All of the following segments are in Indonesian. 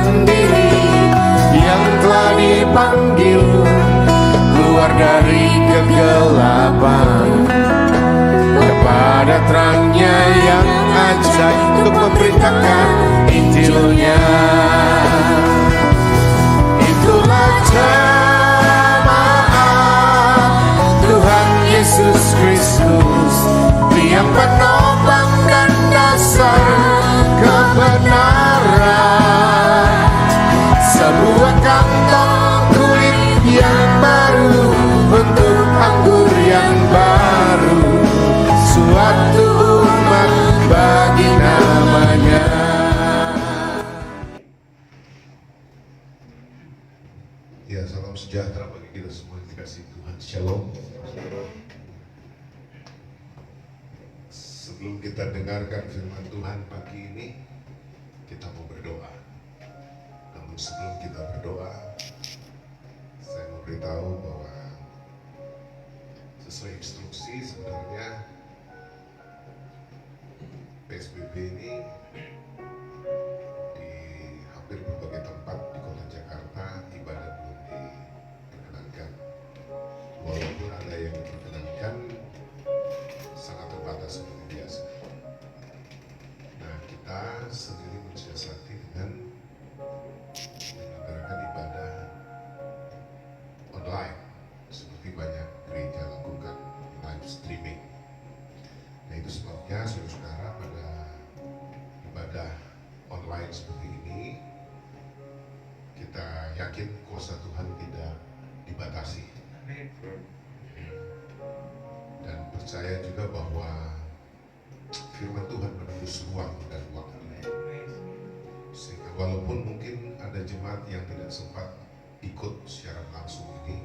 sendiri yang telah dipanggil keluar dari kegelapan kepada terangnya yang ajaib untuk memberitakan Injilnya. Itulah jemaat Tuhan Yesus Kristus, yang penopang dan dasar kebenaran. Sebuah kantong kulit yang baru untuk anggur yang baru, suatu umat bagi namanya. Ya, salam sejahtera bagi kita semua yang dikasihi Tuhan. Shalom. Sebelum kita dengarkan firman Tuhan pagi ini, kita mau berdoa. Namun sebelum kita berdoa, saya mau beritahu bahwa sesuai instruksi sebenarnya PSBB ini di hampir berbagai tempat di kota Jakarta ibadah belum diperkenankan. Walaupun ada yang diperkenankan, sangat terbatas seperti biasa. Nah, kita sendiri mensiasati dengan menyelenggarakan ibadah online seperti banyak gereja lakukan, live streaming. Nah, itu sebabnya saudara-saudara pada ibadah online seperti ini kita yakin kuasa Tuhan tidak dibatasi. Dan percaya juga bahwa firman Tuhan menembus ruang dan waktu. Sehingga walaupun mungkin ada jemaat yang tidak sempat ikut siaran langsung ini,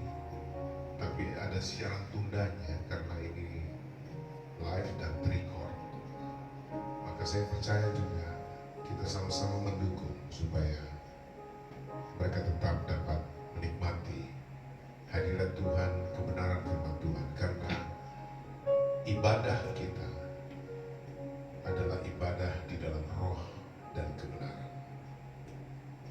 tapi ada siaran tundanya karena ini live dan record. Maka saya percaya juga kita sama-sama mendukung supaya mereka tetap dapat menikmati hadirat Tuhan, kebenaran firman Tuhan, karena ibadah kita adalah ibadah di dalam roh dan kebenaran.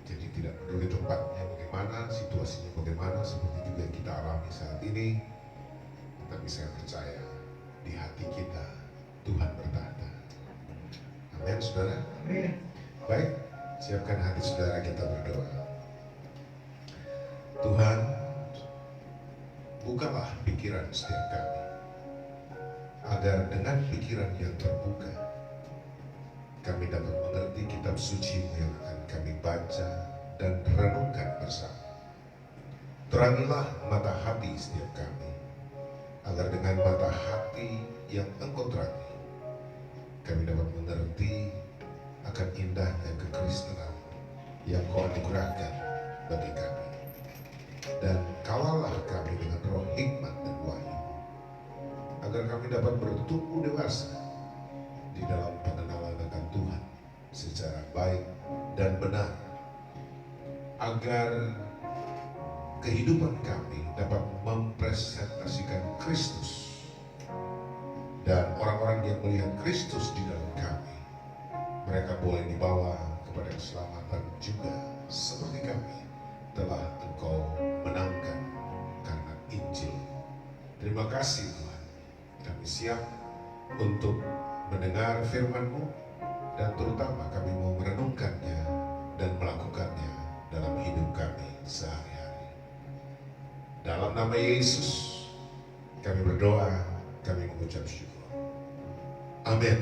Jadi tidak peduli tempatnya bagaimana, situasinya bagaimana, seperti juga yang kita alami saat ini, tapi saya percaya di hati kita Tuhan bertahta. Amin, saudara. Amin. Baik, siapkan hati saudara, kita berdoa. Tuhan, bukalah pikiran setiap kami, agar dengan pikiran yang terbuka kami dapat mengerti kitab suci yang akan kami baca dan renungkan bersama. Terangilah mata hati setiap kami, agar dengan mata hati yang Engkau terangi kami dapat mengerti akan indahnya kekristenan yang Kau anugerahkan bagi kami. Dan kawalah kami dengan roh hikmat dan wahyu, agar kami dapat bertumbuh dewasa di dalam pengenalan akan Tuhan secara baik dan benar, agar kehidupan kami dapat mempresentasikan Kristus, dan orang-orang yang melihat Kristus di dalam kami, mereka boleh dibawa kepada keselamatan juga seperti kami telah Engkau menangkan karena Injil. Terima kasih Tuhan, kami siap untuk mendengar firman-Mu, dan terutama kami mau merenungkannya dan melakukannya dalam hidup kami sehari-hari. Dalam nama Yesus kami berdoa, kami mengucap syukur. Amin.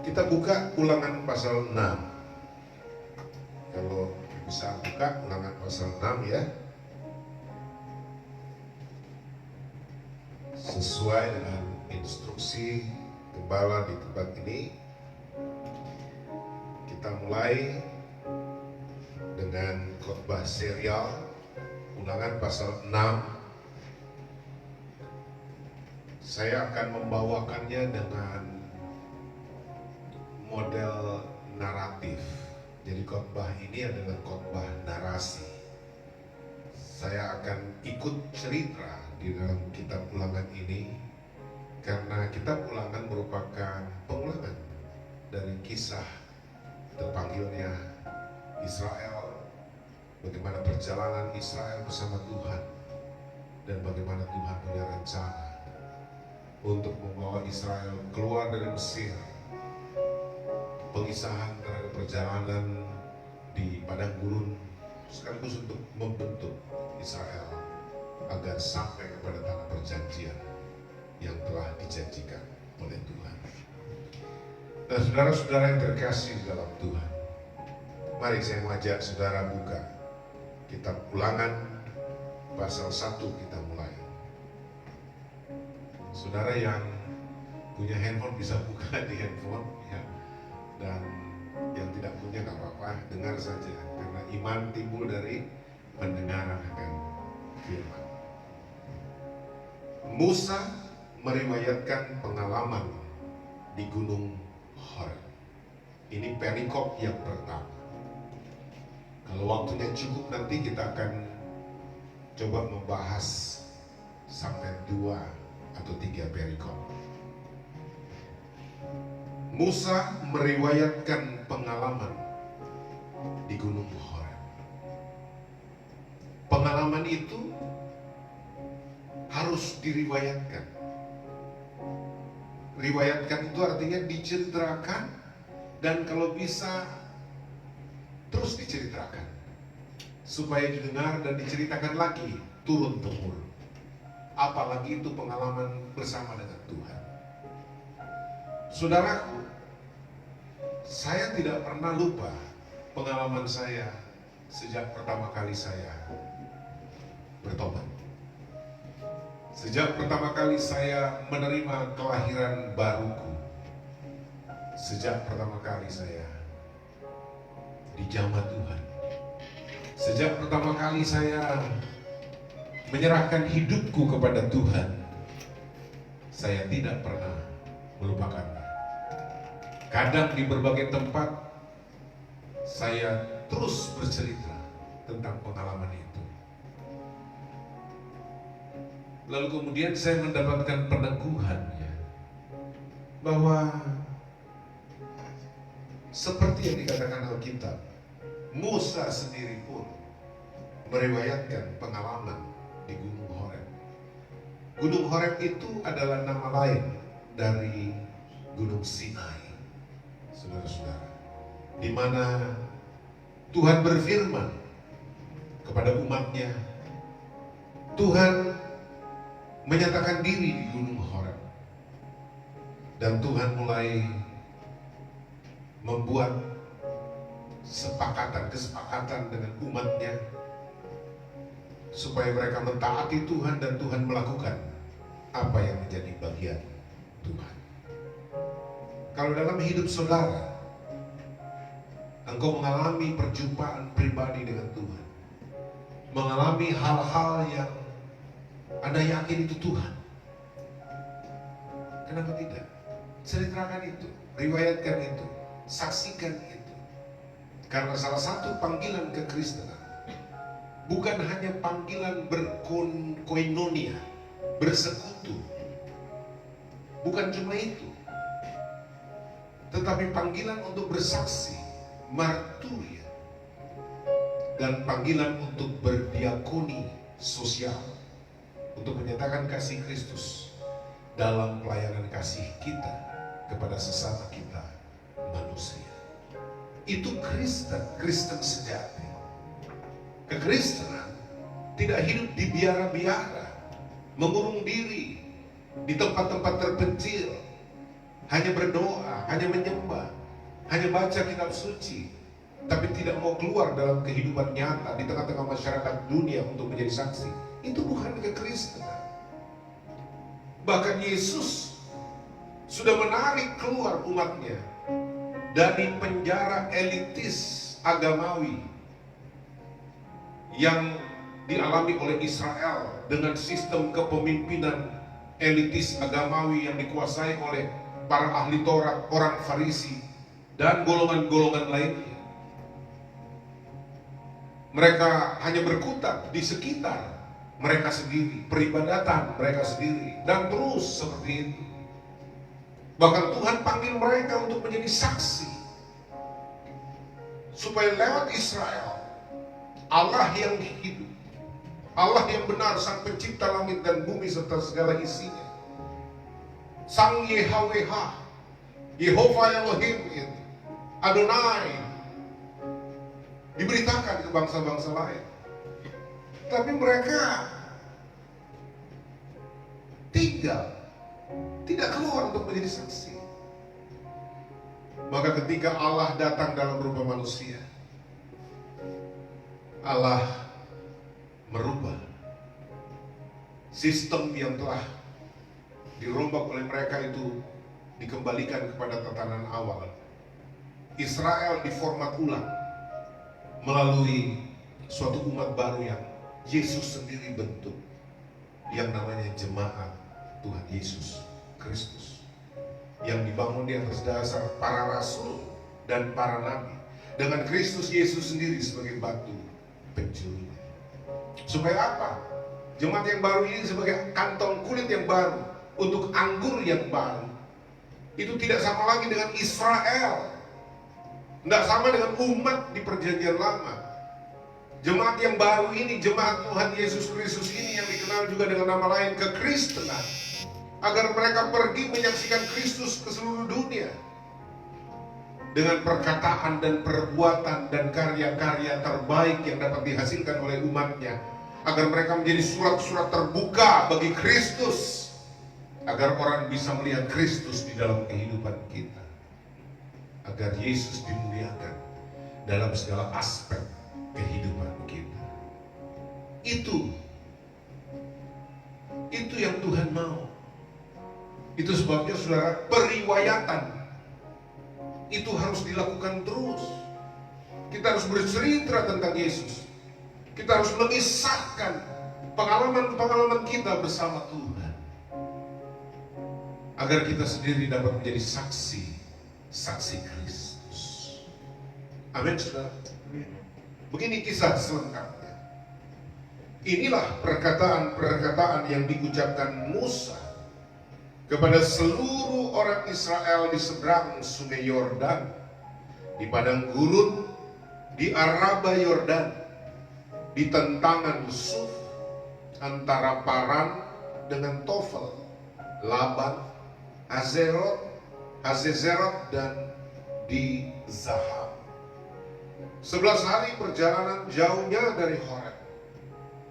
Kita buka Ulangan pasal 6. Kalau bisa buka Ulangan pasal 6 ya. Sesuai dengan instruksi gembala di tempat ini, kita mulai dengan khotbah serial Ulangan pasal 6. Saya akan membawakannya dengan model naratif. Jadi khotbah ini adalah khotbah narasi. Saya akan ikut cerita di dalam kitab Ulangan ini karena kitab Ulangan merupakan pengulangan dari kisah terpanggilnya Israel, bagaimana perjalanan Israel bersama Tuhan, dan bagaimana Tuhan punya rencana untuk membawa Israel keluar dari Mesir. Pengisahan terhadap perjalanan di padang gurun sekaligus untuk membentuk Israel agar sampai kepada tanah perjanjian yang telah dijanjikan oleh Tuhan. Dan saudara-saudara yang terkasih dalam Tuhan, mari saya mengajak saudara buka kitab Ulangan pasal 1, kita mulai. Saudara yang punya handphone bisa buka di handphone ya. Dan yang tidak punya gak apa-apa, dengar saja, karena iman timbul dari mendengar akan firman. Musa meriwayatkan pengalaman di Gunung Horeb. Ini perikop yang pertama. Kalau waktunya cukup nanti kita akan coba membahas sampai 2 atau 3 perikop. Musa meriwayatkan pengalaman di Gunung Horeb. Pengalaman itu harus diriwayatkan. Riwayatkan itu artinya diceritakan, dan kalau bisa terus diceritakan supaya didengar dan diceritakan lagi turun temurun. Apalagi itu pengalaman bersama dengan Tuhan. Saudaraku, saya tidak pernah lupa pengalaman saya sejak pertama kali saya bertobat. Sejak pertama kali saya menerima kelahiran baruku. Sejak pertama kali saya dijamah Tuhan. Sejak pertama kali saya menyerahkan hidupku kepada Tuhan, saya tidak pernah melupakannya. Kadang di berbagai tempat saya terus bercerita tentang pengalaman itu. Lalu kemudian saya mendapatkan peneguhannya bahwa seperti yang dikatakan Alkitab, Musa sendiri pun meriwayatkan pengalaman di Gunung Horeb. Gunung Horeb itu adalah nama lain dari Gunung Sinai, saudara-saudara, di mana Tuhan berfirman kepada umatnya. Tuhan menyatakan diri di Gunung Horeb, dan Tuhan mulai membuat kesepakatan dengan umatnya supaya mereka mentaati Tuhan dan Tuhan melakukan apa yang menjadi bagian Tuhan. Kalau dalam hidup saudara engkau mengalami perjumpaan pribadi dengan Tuhan, mengalami hal-hal yang Anda yakin itu Tuhan, kenapa tidak? Ceritakan itu, riwayatkan itu, saksikan itu. Karena salah satu panggilan kekristenan bukan hanya panggilan berkoinonia, bersekutu, bukan cuma itu, tetapi panggilan untuk bersaksi, marturia, dan panggilan untuk berdiakoni sosial, untuk menyatakan kasih Kristus dalam pelayanan kasih kita kepada sesama kita manusia. Itu Kristen sejati. Kekristenan tidak hidup di biara-biara, mengurung diri di tempat-tempat terpencil, hanya berdoa, hanya menyembah, hanya baca kitab suci, tapi tidak mau keluar dalam kehidupan nyata di tengah-tengah masyarakat dunia untuk menjadi saksi. Itu bukan kekristenan. Bahkan Yesus sudah menarik keluar umatnya dari penjara elitis agamawi yang dialami oleh Israel dengan sistem kepemimpinan elitis agamawi yang dikuasai oleh para ahli Taurat, orang Farisi, dan golongan-golongan lainnya. Mereka hanya berkutat di sekitar mereka sendiri, peribadatan mereka sendiri, dan terus seperti itu. Bahkan Tuhan panggil mereka untuk menjadi saksi, supaya lewat Israel, Allah yang hidup, Allah yang benar, Sang Pencipta langit dan bumi serta segala isinya, Sang YHWH, Yehova Elohim, Adonai, diberitakan ke bangsa-bangsa lain. Tapi mereka tidak keluar untuk menjadi saksi. Maka ketika Allah datang dalam rupa manusia, Allah merubah sistem yang telah dirombak oleh mereka itu, dikembalikan kepada tatanan awal. Israel diformat ulang melalui suatu umat baru yang Yesus sendiri bentuk, yang namanya jemaat Tuhan Yesus Kristus, yang dibangun di atas dasar para rasul dan para nabi, dengan Kristus Yesus sendiri sebagai batu penjurunya. Supaya apa? Jemaat yang baru ini sebagai kantong kulit yang baru untuk anggur yang baru. Itu tidak sama lagi dengan Israel, tidak sama dengan umat di perjanjian lama. Jemaat yang baru ini, jemaat Tuhan Yesus Kristus ini, yang dikenal juga dengan nama lain kekristenan, agar mereka pergi menyaksikan Kristus ke seluruh dunia dengan perkataan dan perbuatan dan karya-karya terbaik yang dapat dihasilkan oleh umatnya, agar mereka menjadi surat-surat terbuka bagi Kristus, agar orang bisa melihat Kristus di dalam kehidupan kita, agar Yesus dimuliakan dalam segala aspek kehidupan kita. Itu yang Tuhan mau. Itu sebabnya saudara, periwayatan itu harus dilakukan terus. Kita harus bercerita tentang Yesus. Kita harus mengisahkan pengalaman-pengalaman kita bersama Tuhan, agar kita sendiri dapat menjadi saksi Kristus. Amin, saudara. Begini kisah selengkapnya. Inilah perkataan-perkataan yang diucapkan Musa kepada seluruh orang Israel di seberang sungai Yordan, di padang gurun, di Araba Yordan, di tentangan Suf, antara Paran dengan Tofel, Laban, Hazezerot, dan di Zahab. 11 hari perjalanan jauhnya dari Horeb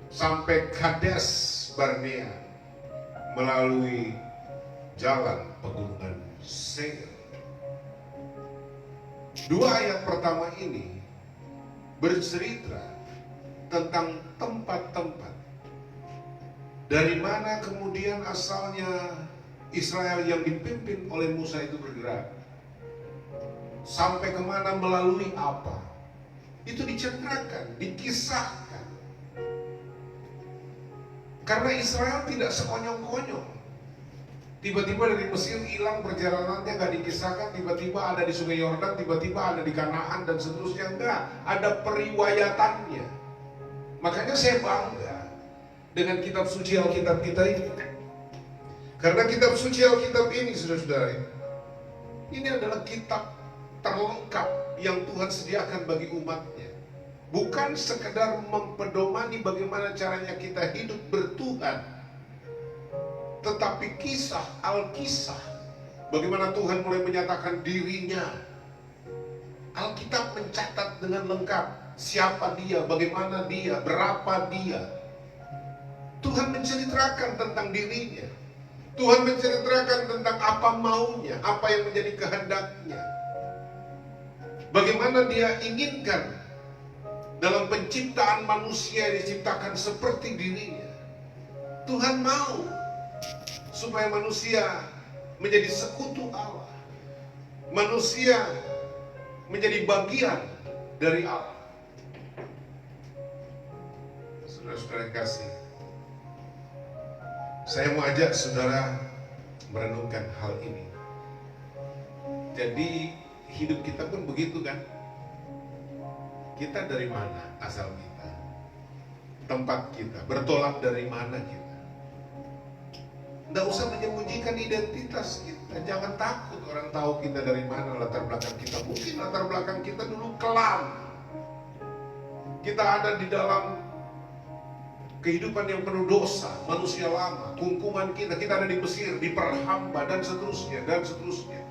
sampai Kades Barnea melalui jalan pegunungan Seir. 2 ayat pertama ini bercerita tentang tempat-tempat dari mana kemudian asalnya Israel yang dipimpin oleh Musa itu bergerak, sampai kemana, melalui apa. Itu diceritakan, dikisahkan. Karena Israel tidak sekonyong-konyong. Tiba-tiba dari Mesir hilang perjalanannya, gak dikisahkan. Tiba-tiba ada di sungai Yordan, tiba-tiba ada di Kanaan dan seterusnya. Enggak, ada periwayatannya. Makanya saya bangga dengan kitab suci Alkitab kita ini. Karena kitab suci Alkitab ini, saudara-saudara, ini adalah kitab terlengkap yang Tuhan sediakan bagi umatnya. Bukan sekedar mempedomani bagaimana caranya kita hidup bertuhan, tetapi kisah, Alkisah, bagaimana Tuhan mulai menyatakan dirinya. Alkitab mencatat dengan lengkap siapa dia, bagaimana dia, berapa dia. Tuhan menceritakan tentang dirinya. Tuhan menceritakan tentang apa maunya, apa yang menjadi kehendaknya, bagaimana dia inginkan dalam penciptaan manusia yang diciptakan seperti dirinya. Tuhan mau supaya manusia menjadi sekutu Allah, manusia menjadi bagian dari Allah. Saudara-saudara kasih, saya mau ajak saudara merenungkan hal ini. Jadi hidup kita pun begitu kan? Kita dari mana asal kita? Tempat kita, bertolak dari mana kita? Nggak usah menyembunyikan identitas kita. Jangan takut orang tahu kita dari mana, latar belakang kita. Mungkin latar belakang kita dulu kelam. Kita ada di dalam kehidupan yang penuh dosa, manusia lama, kungkungan kita ada di Mesir, diperhamba dan seterusnya dan seterusnya.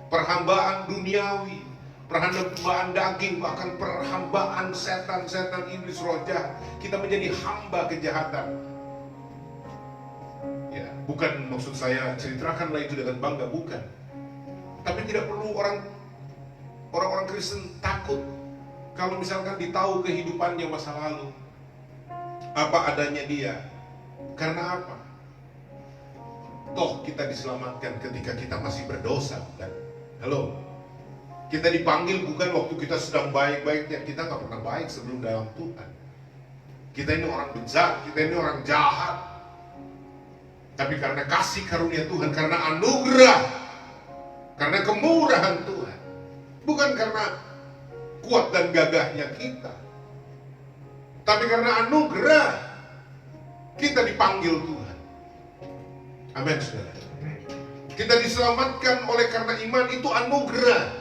Perhambaan duniawi, perhambaan daging, bahkan perhambaan setan-setan iblis roh jahat. Kita menjadi hamba kejahatan. Ya, bukan maksud saya ceritakanlah itu dengan bangga, bukan. Tapi tidak perlu orang-orang Kristen takut kalau misalkan ditahu kehidupannya masa lalu, apa adanya dia. Karena apa? Toh kita diselamatkan ketika kita masih berdosa, bukan? Halo? Kita dipanggil bukan waktu kita sedang baik-baiknya. Kita nggak pernah baik sebelum dalam Tuhan. Kita ini orang bejat, kita ini orang jahat. Tapi karena kasih karunia Tuhan, karena anugerah, karena kemurahan Tuhan, bukan karena kuat dan gagahnya kita, tapi karena anugerah kita dipanggil Tuhan. Amin, saudara. Kita diselamatkan oleh karena iman, itu anugerah.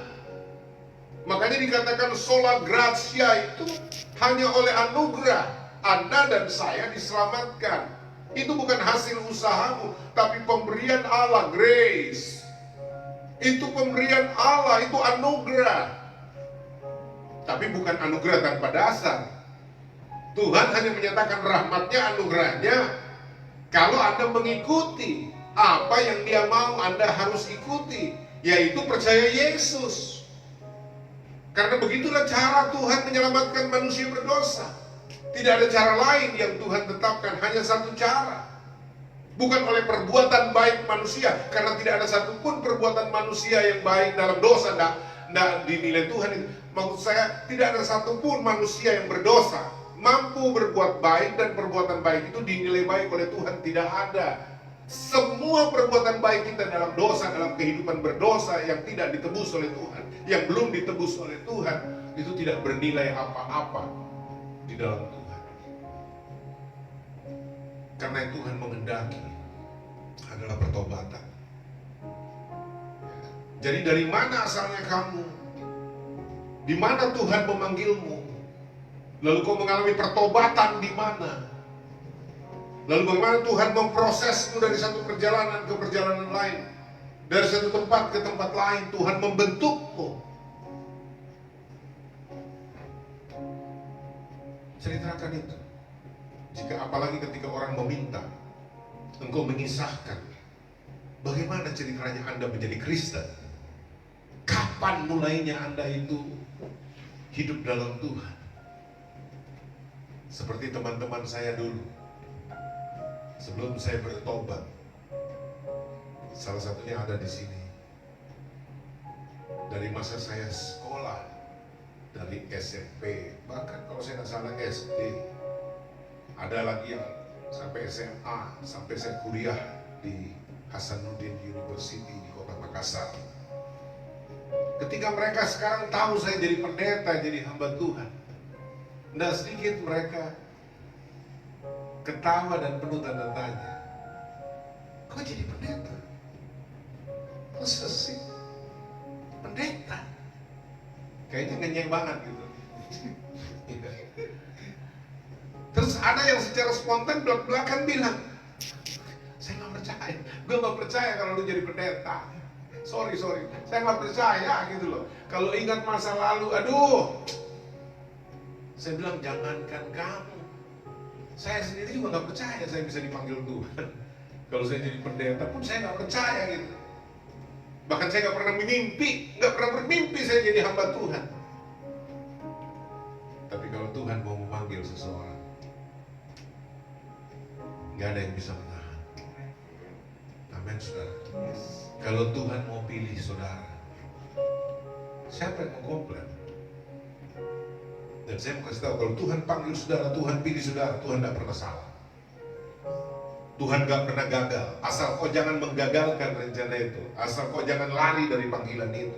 Makanya dikatakan sola gratia, itu hanya oleh anugerah Anda dan saya diselamatkan. Itu bukan hasil usahamu, tapi pemberian Allah, grace. Itu pemberian Allah, itu anugerah. Tapi bukan anugerah tanpa dasar. Tuhan hanya menyatakan rahmatnya, anugerahnya, kalau Anda mengikuti apa yang Dia mau, Anda harus ikuti, yaitu percaya Yesus. Karena begitulah cara Tuhan menyelamatkan manusia berdosa. Tidak ada cara lain yang Tuhan tetapkan, hanya satu cara. Bukan oleh perbuatan baik manusia, karena tidak ada satupun perbuatan manusia yang baik dalam dosa, tidak dinilai Tuhan. Maksud saya, tidak ada satupun manusia yang berdosa mampu berbuat baik, dan perbuatan baik itu dinilai baik oleh Tuhan. Tidak ada. Semua perbuatan baik kita dalam dosa, dalam kehidupan berdosa yang tidak ditebus oleh Tuhan, yang belum ditebus oleh Tuhan, itu tidak bernilai apa-apa di dalam Tuhan. Karena yang Tuhan menghendaki adalah pertobatan. Jadi dari mana asalnya kamu? Di mana Tuhan memanggilmu? Lalu kau mengalami pertobatan di mana? Lalu bagaimana Tuhan memprosesmu dari satu perjalanan ke perjalanan lain, dari satu tempat ke tempat lain? Tuhan membentukmu. Ceritakan itu. Jika apalagi ketika orang meminta, engkau mengisahkan bagaimana ceritanya Anda menjadi Kristen. Kapan mulainya Anda itu hidup dalam Tuhan? Seperti teman-teman saya dulu, sebelum saya bertobat, salah satunya ada di sini. Dari masa saya sekolah, dari SMP, bahkan kalau saya nggak salah SD, ada lagi yang sampai SMA, sampai saya kuliah di Hasanuddin University di kota Makassar. Ketika mereka sekarang tahu saya jadi pendeta, jadi hamba Tuhan, tidak sedikit mereka ketawa dan penuh tanda tanya. Kok jadi pendeta? Masa sih? Pendeta? Kayaknya ngenyeng banget gitu. Terus ada yang secara spontan belak-belakan bilang, saya nggak percaya, gue nggak percaya kalau lu jadi pendeta. Sorry, saya nggak percaya gitu loh. Kalau ingat masa lalu, aduh. Saya bilang jangankan kamu, saya sendiri juga nggak percaya saya bisa dipanggil Tuhan. Kalau saya jadi pendeta pun saya nggak percaya gitu. Bahkan saya nggak pernah bermimpi saya jadi hamba Tuhan. Tapi kalau Tuhan mau memanggil seseorang, nggak ada yang bisa menahan. Amin, saudara. Kalau Tuhan mau pilih saudara, siapa yang mau komplain? Dan saya mau kasih tahu, kalau Tuhan panggil saudara, Tuhan pilih saudara, Tuhan tidak pernah salah. Tuhan gak pernah gagal. Asal kau jangan menggagalkan rencana itu, asal kau jangan lari dari panggilan itu.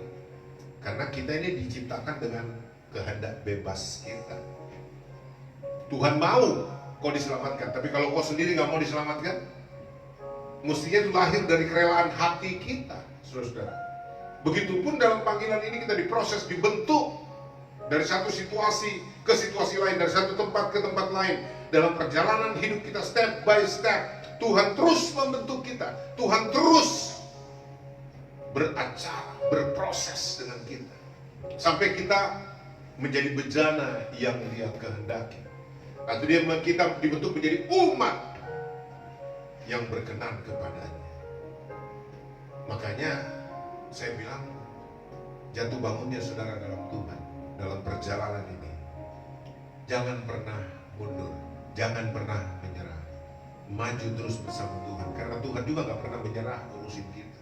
Karena kita ini diciptakan dengan kehendak bebas kita. Tuhan mau kau diselamatkan, tapi kalau kau sendiri gak mau diselamatkan, Mestinya itu lahir dari kerelaan hati kita, saudara-saudara. Begitupun dalam panggilan ini kita diproses, dibentuk dari satu situasi ke situasi lain, dari satu tempat ke tempat lain. Dalam perjalanan hidup kita step by step, Tuhan terus membentuk kita. Tuhan terus beracara, berproses dengan kita. Sampai kita menjadi bejana yang Dia kehendaki. Atau kita dibentuk menjadi umat yang berkenan kepadanya. Makanya saya bilang, jatuh bangunnya saudara dalam Tuhan, dalam perjalanan ini, jangan pernah mundur, jangan pernah menyerah. Maju terus bersama Tuhan, karena Tuhan juga gak pernah menyerah urusin kita.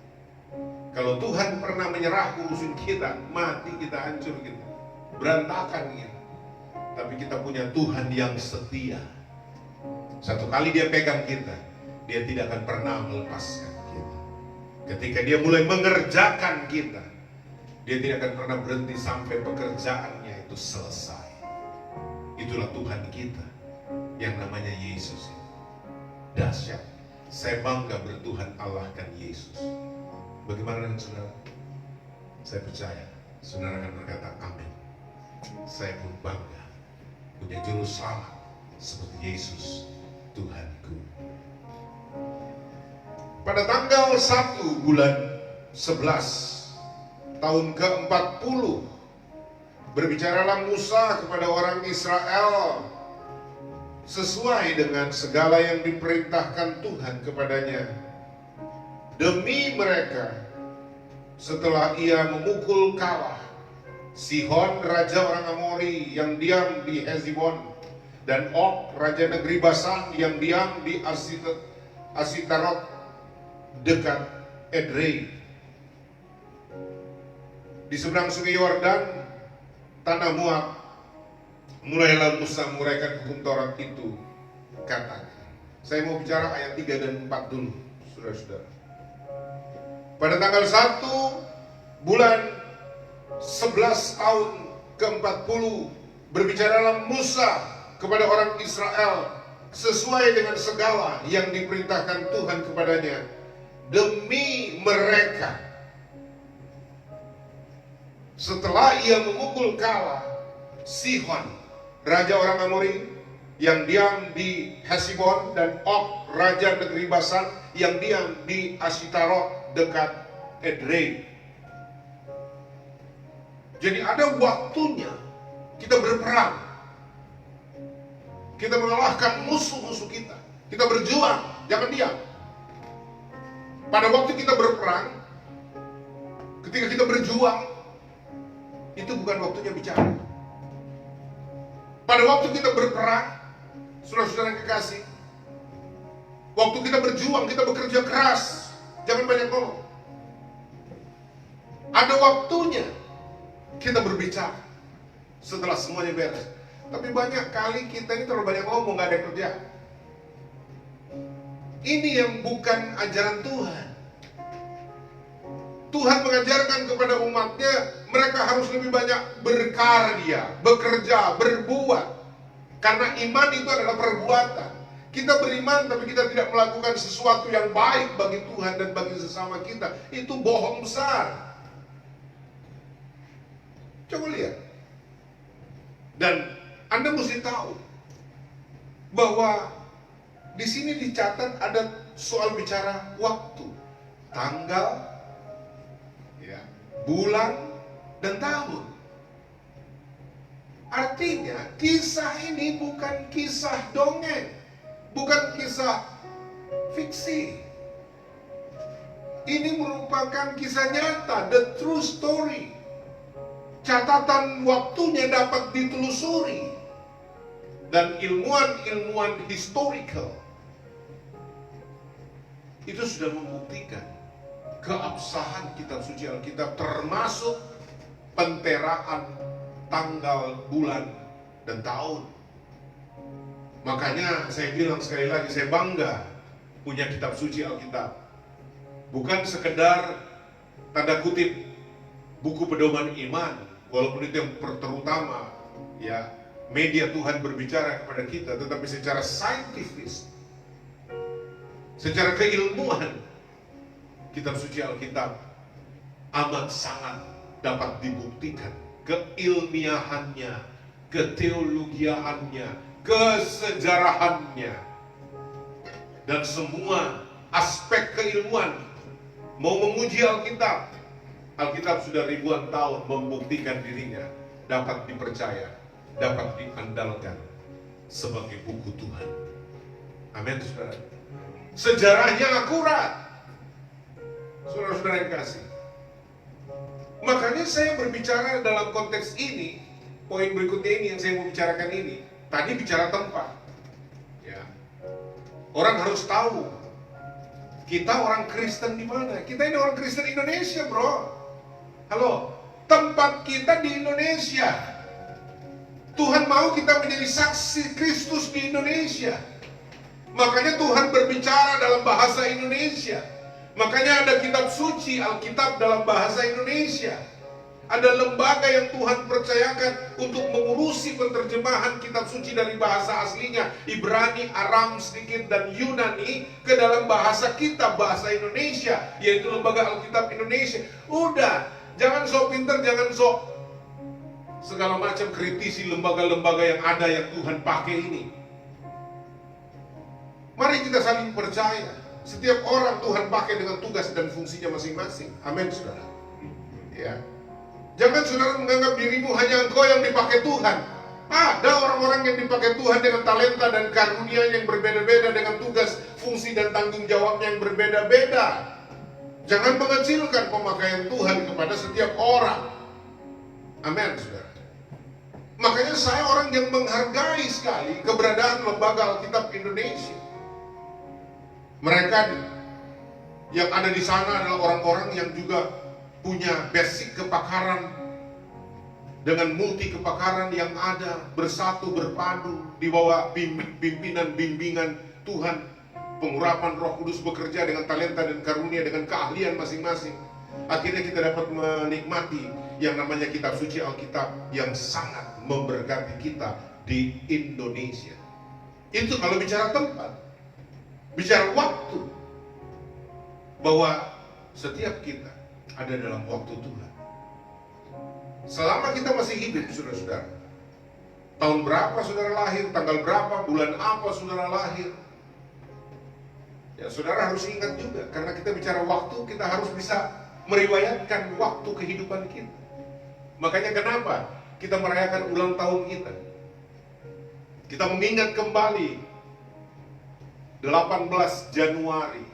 Kalau Tuhan pernah menyerah urusin kita, mati kita, hancur kita, berantakan kita. Tapi kita punya Tuhan yang setia. Satu kali Dia pegang kita, Dia tidak akan pernah melepaskan kita. Ketika Dia mulai mengerjakan kita, Dia tidak akan pernah berhenti sampai pekerjaannya itu selesai. Itulah Tuhan kita yang namanya Yesus. Dahsyat. Saya bangga bertuhan Allahkan Yesus. Bagaimana dengan saudara? Saya percaya saudara akan berkata amin. Saya pun bangga punya juru selamat seperti Yesus Tuhanku. Pada tanggal 1 bulan 11 tahun ke-40, berbicaralah Musa kepada orang Israel sesuai dengan segala yang diperintahkan Tuhan kepadanya. Demi mereka, setelah ia memukul kalah Sihon, raja orang Amori yang diam di Hesibon, dan Og, raja negeri Basan yang diam di Asitarot dekat Edrei. Di seberang sungai Yordan, tanah Moab, mulailah Musa menguraikan hukum Taurat itu. Katanya, saya mau bicara ayat 3 dan 4 dulu, saudara-saudara. Pada tanggal 1 bulan 11 tahun ke-40, berbicaralah Musa kepada orang Israel sesuai dengan segala yang diperintahkan Tuhan kepadanya. Demi mereka, setelah ia memukul kalah Sihon, raja orang Amori yang diam di Hesibon, dan Og, raja negeri Basan yang diam di Asitarot dekat Edrei. Jadi ada waktunya kita berperang. Kita mengalahkan musuh-musuh kita. Kita berjuang, jangan diam. Pada waktu kita berperang, ketika kita berjuang, itu bukan waktunya bicara. Pada waktu kita berperang, saudara-saudara yang kekasih, waktu kita berjuang, kita bekerja keras, jangan banyak ngomong. Ada waktunya kita berbicara setelah semuanya beres. Tapi banyak kali kita ini terlalu banyak ngomong, gak ada kerja. Ini yang bukan ajaran Tuhan. Tuhan mengajarkan kepada umatnya, mereka harus lebih banyak berkarya, bekerja, berbuat. Karena iman itu adalah perbuatan. Kita beriman tapi kita tidak melakukan sesuatu yang baik bagi Tuhan dan bagi sesama kita. Itu bohong besar. Coba lihat. Dan Anda mesti tahu bahwa di sini dicatat ada soal bicara waktu, tanggal, ya, bulan, dan tahun. Artinya kisah ini bukan kisah dongeng, bukan kisah fiksi. Ini merupakan kisah nyata, the true story. Catatan waktunya dapat ditelusuri, dan ilmuwan-ilmuwan historical itu sudah membuktikan keabsahan kitab suci Alkitab, termasuk penteraan tanggal, bulan, dan tahun. Makanya saya bilang sekali lagi, saya bangga punya kitab suci Alkitab. Bukan sekedar tanda kutip buku pedoman iman, walaupun itu yang terutama, ya, media Tuhan berbicara kepada kita, tetapi secara saintifis Secara keilmuan, kitab suci Alkitab amat sangat dapat dibuktikan keilmiahannya, keteologiaannya, kesejarahannya, dan semua aspek keilmuan. Mau menguji Alkitab, Alkitab sudah ribuan tahun membuktikan dirinya dapat dipercaya, dapat diandalkan sebagai buku Tuhan. Amin, saudara. Sejarahnya akurat, saudara-saudara yang kasih. Makanya saya berbicara dalam konteks ini, poin berikutnya ini yang saya mau bicarakan ini. Tadi bicara tempat, ya. Orang harus tahu kita orang Kristen di mana. Kita ini orang Kristen Indonesia, bro. Halo, tempat kita di Indonesia. Tuhan mau kita menjadi saksi Kristus di Indonesia. Makanya Tuhan berbicara dalam bahasa Indonesia. Makanya ada kitab suci Alkitab dalam bahasa Indonesia. Ada lembaga yang Tuhan percayakan untuk mengurusi penerjemahan kitab suci dari bahasa aslinya, Ibrani, Aram sedikit, dan Yunani ke dalam bahasa kita, bahasa Indonesia, yaitu lembaga Alkitab Indonesia. Udah, jangan sok pinter, jangan sok segala macam kritisi lembaga-lembaga yang ada yang Tuhan pakai ini. Mari kita saling percaya. Setiap orang Tuhan pakai dengan tugas dan fungsinya masing-masing. Amin, saudara. Ya. Jangan saudara menganggap dirimu hanya engkau yang dipakai Tuhan. Ada orang-orang yang dipakai Tuhan dengan talenta dan karunia yang berbeda-beda, dengan tugas, fungsi, dan tanggung jawabnya yang berbeda-beda. Jangan mengecilkan pemakaian Tuhan kepada setiap orang. Amin, saudara. Makanya saya orang yang menghargai sekali keberadaan lembaga Alkitab Indonesia. Mereka yang ada di sana adalah orang-orang yang juga punya basic kepakaran dengan multi kepakaran yang ada, bersatu berpadu di bawah pimpinan bimbingan Tuhan. Pengurapan Roh Kudus bekerja dengan talenta dan karunia, dengan keahlian masing-masing. Akhirnya kita dapat menikmati yang namanya kitab suci Alkitab yang sangat memberkati kita di Indonesia. Itu kalau bicara tempat. Bicara waktu, bahwa setiap kita ada dalam waktu Tuhan. Selama kita masih hidup, saudara-saudara, tahun berapa saudara lahir, tanggal berapa, bulan apa saudara lahir, ya saudara harus ingat juga. Karena kita bicara waktu, kita harus bisa meriwayatkan waktu kehidupan kita. Makanya kenapa kita merayakan ulang tahun kita. Kita mengingat kembali 18 Januari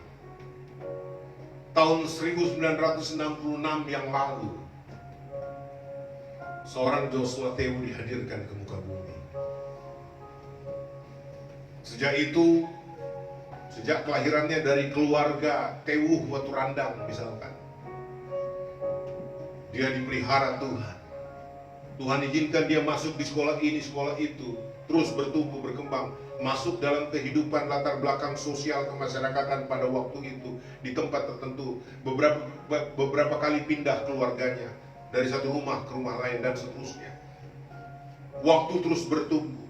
tahun 1966 yang lalu, seorang Joshua Tewu dihadirkan ke muka bumi. Sejak itu, sejak kelahirannya dari keluarga Tewu Waturandang misalkan, dia dipelihara Tuhan. Tuhan izinkan dia masuk di sekolah ini, sekolah itu, terus bertumbuh, berkembang, masuk dalam kehidupan latar belakang sosial kemasyarakatan pada waktu itu di tempat tertentu. Beberapa kali pindah keluarganya dari satu rumah ke rumah lain dan seterusnya. Waktu terus bertumbuh.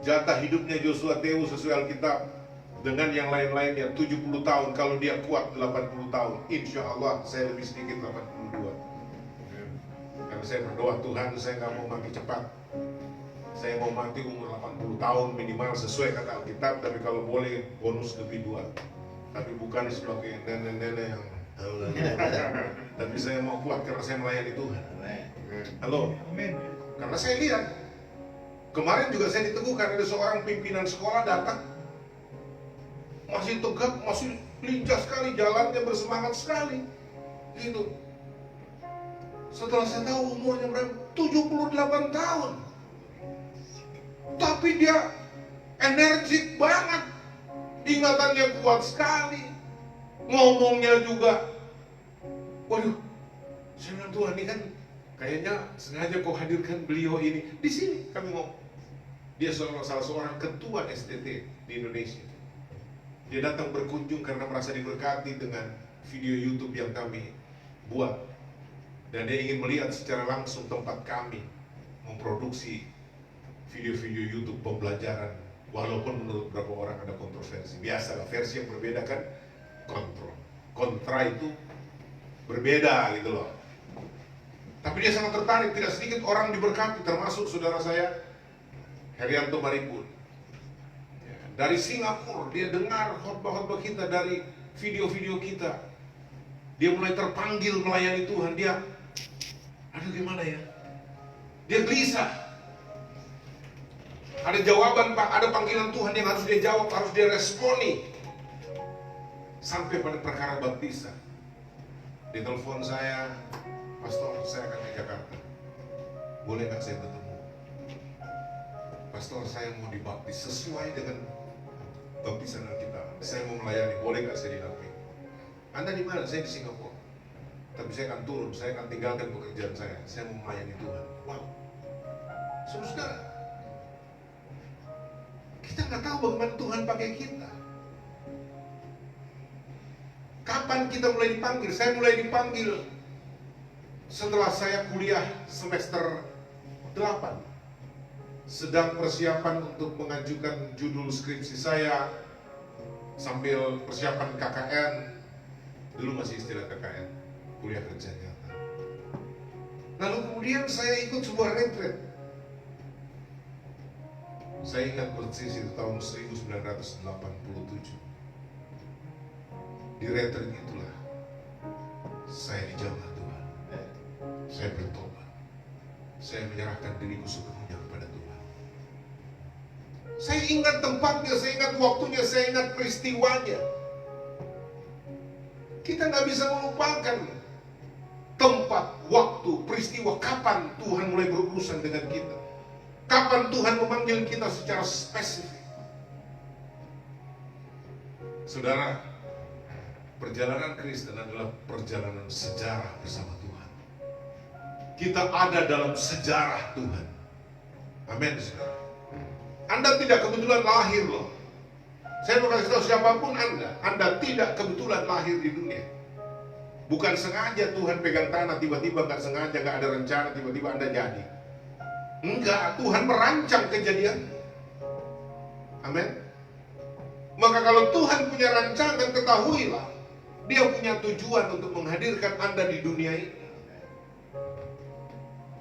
Jatah hidupnya Joshua Tewu sesuai Alkitab dengan yang lain-lainnya 70 tahun. Kalau dia kuat 80 tahun, insya Allah saya lebih sedikit 82. Karena saya berdoa, Tuhan saya nggak mau mati cepat. Saya mau mati umur 80 tahun minimal sesuai kata Alkitab, tapi kalau boleh bonus lebih 2. Tapi bukan sebagai nenek-nenek yang tapi saya mau kuat karena saya melayani Tuhan. Halo. Karena saya lihat kemarin juga saya diteguhkan, ada seorang pimpinan sekolah datang masih tegap, masih lincah sekali jalannya, bersemangat sekali gitu. Setelah saya tahu umurnya berapa, 78 tahun. Tapi dia energik banget, ingatannya kuat sekali, ngomongnya juga. Waduh, saya bilang Tuhan ini kan kayaknya sengaja kau hadirkan beliau ini di sini kami ngomong. Dia salah seorang ketua STT di Indonesia. Dia datang berkunjung karena merasa diberkati dengan video YouTube yang kami buat, dan dia ingin melihat secara langsung tempat kami memproduksi video-video YouTube pembelajaran Walaupun menurut beberapa orang ada kontroversi. Biasalah, versi yang berbeda kan kontra itu berbeda gitu loh. Tapi dia sangat tertarik, tidak sedikit orang diberkati, termasuk saudara saya Herianto Maripun. Dari Singapura, dia dengar khotbah-khotbah kita, dari video-video kita. Dia mulai terpanggil melayani Tuhan. Dia, aduh gimana ya? Dia gelisah. Ada jawaban, Pak, ada panggilan Tuhan yang harus dia jawab, harus dia responi. Sampai pada perkara baptisan. Di telepon saya, Pastor, saya akan ke Jakarta. Boleh nggak saya bertemu? Pastor, saya mau dibaptis sesuai dengan baptisan kita. Saya mau melayani, boleh nggak saya didampingi? Anda di mana? Saya di Singapura. Tapi saya akan turun, saya akan tinggalkan pekerjaan saya. Saya mau melayani Tuhan. Wow. Saudara, kita nggak tahu bagaimana Tuhan pakai kita. Kapan kita mulai dipanggil? Saya mulai dipanggil setelah saya kuliah semester 8. Sedang persiapan untuk mengajukan judul skripsi saya, sambil persiapan KKN. Dulu masih istilah KKN, kuliah kerja nyata. Lalu kemudian saya ikut sebuah retret. Saya ingat persis itu tahun 1987. Di retret itulah saya dijamah Tuhan. Saya bertobat. Saya menyerahkan diriku sepenuhnya kepada Tuhan. Saya ingat tempatnya, saya ingat waktunya, saya ingat peristiwanya. Kita nggak bisa melupakan tempat, waktu, peristiwa, kapan Tuhan mulai berurusan dengan kita. Kapan Tuhan memanggil kita secara spesifik. Saudara, perjalanan Kristen adalah perjalanan sejarah bersama Tuhan. Kita ada dalam sejarah Tuhan. Amin, saudara. Anda tidak kebetulan lahir loh. Saya mau kasih tahu siapapun Anda tidak kebetulan lahir di dunia. Bukan sengaja Tuhan pegang tanah, tiba-tiba nggak sengaja, nggak ada rencana, tiba-tiba Anda jadi. Enggak, Tuhan merancang kejadian. Amin. Maka kalau Tuhan punya rancangan, ketahuilah Dia punya tujuan untuk menghadirkan Anda di dunia ini.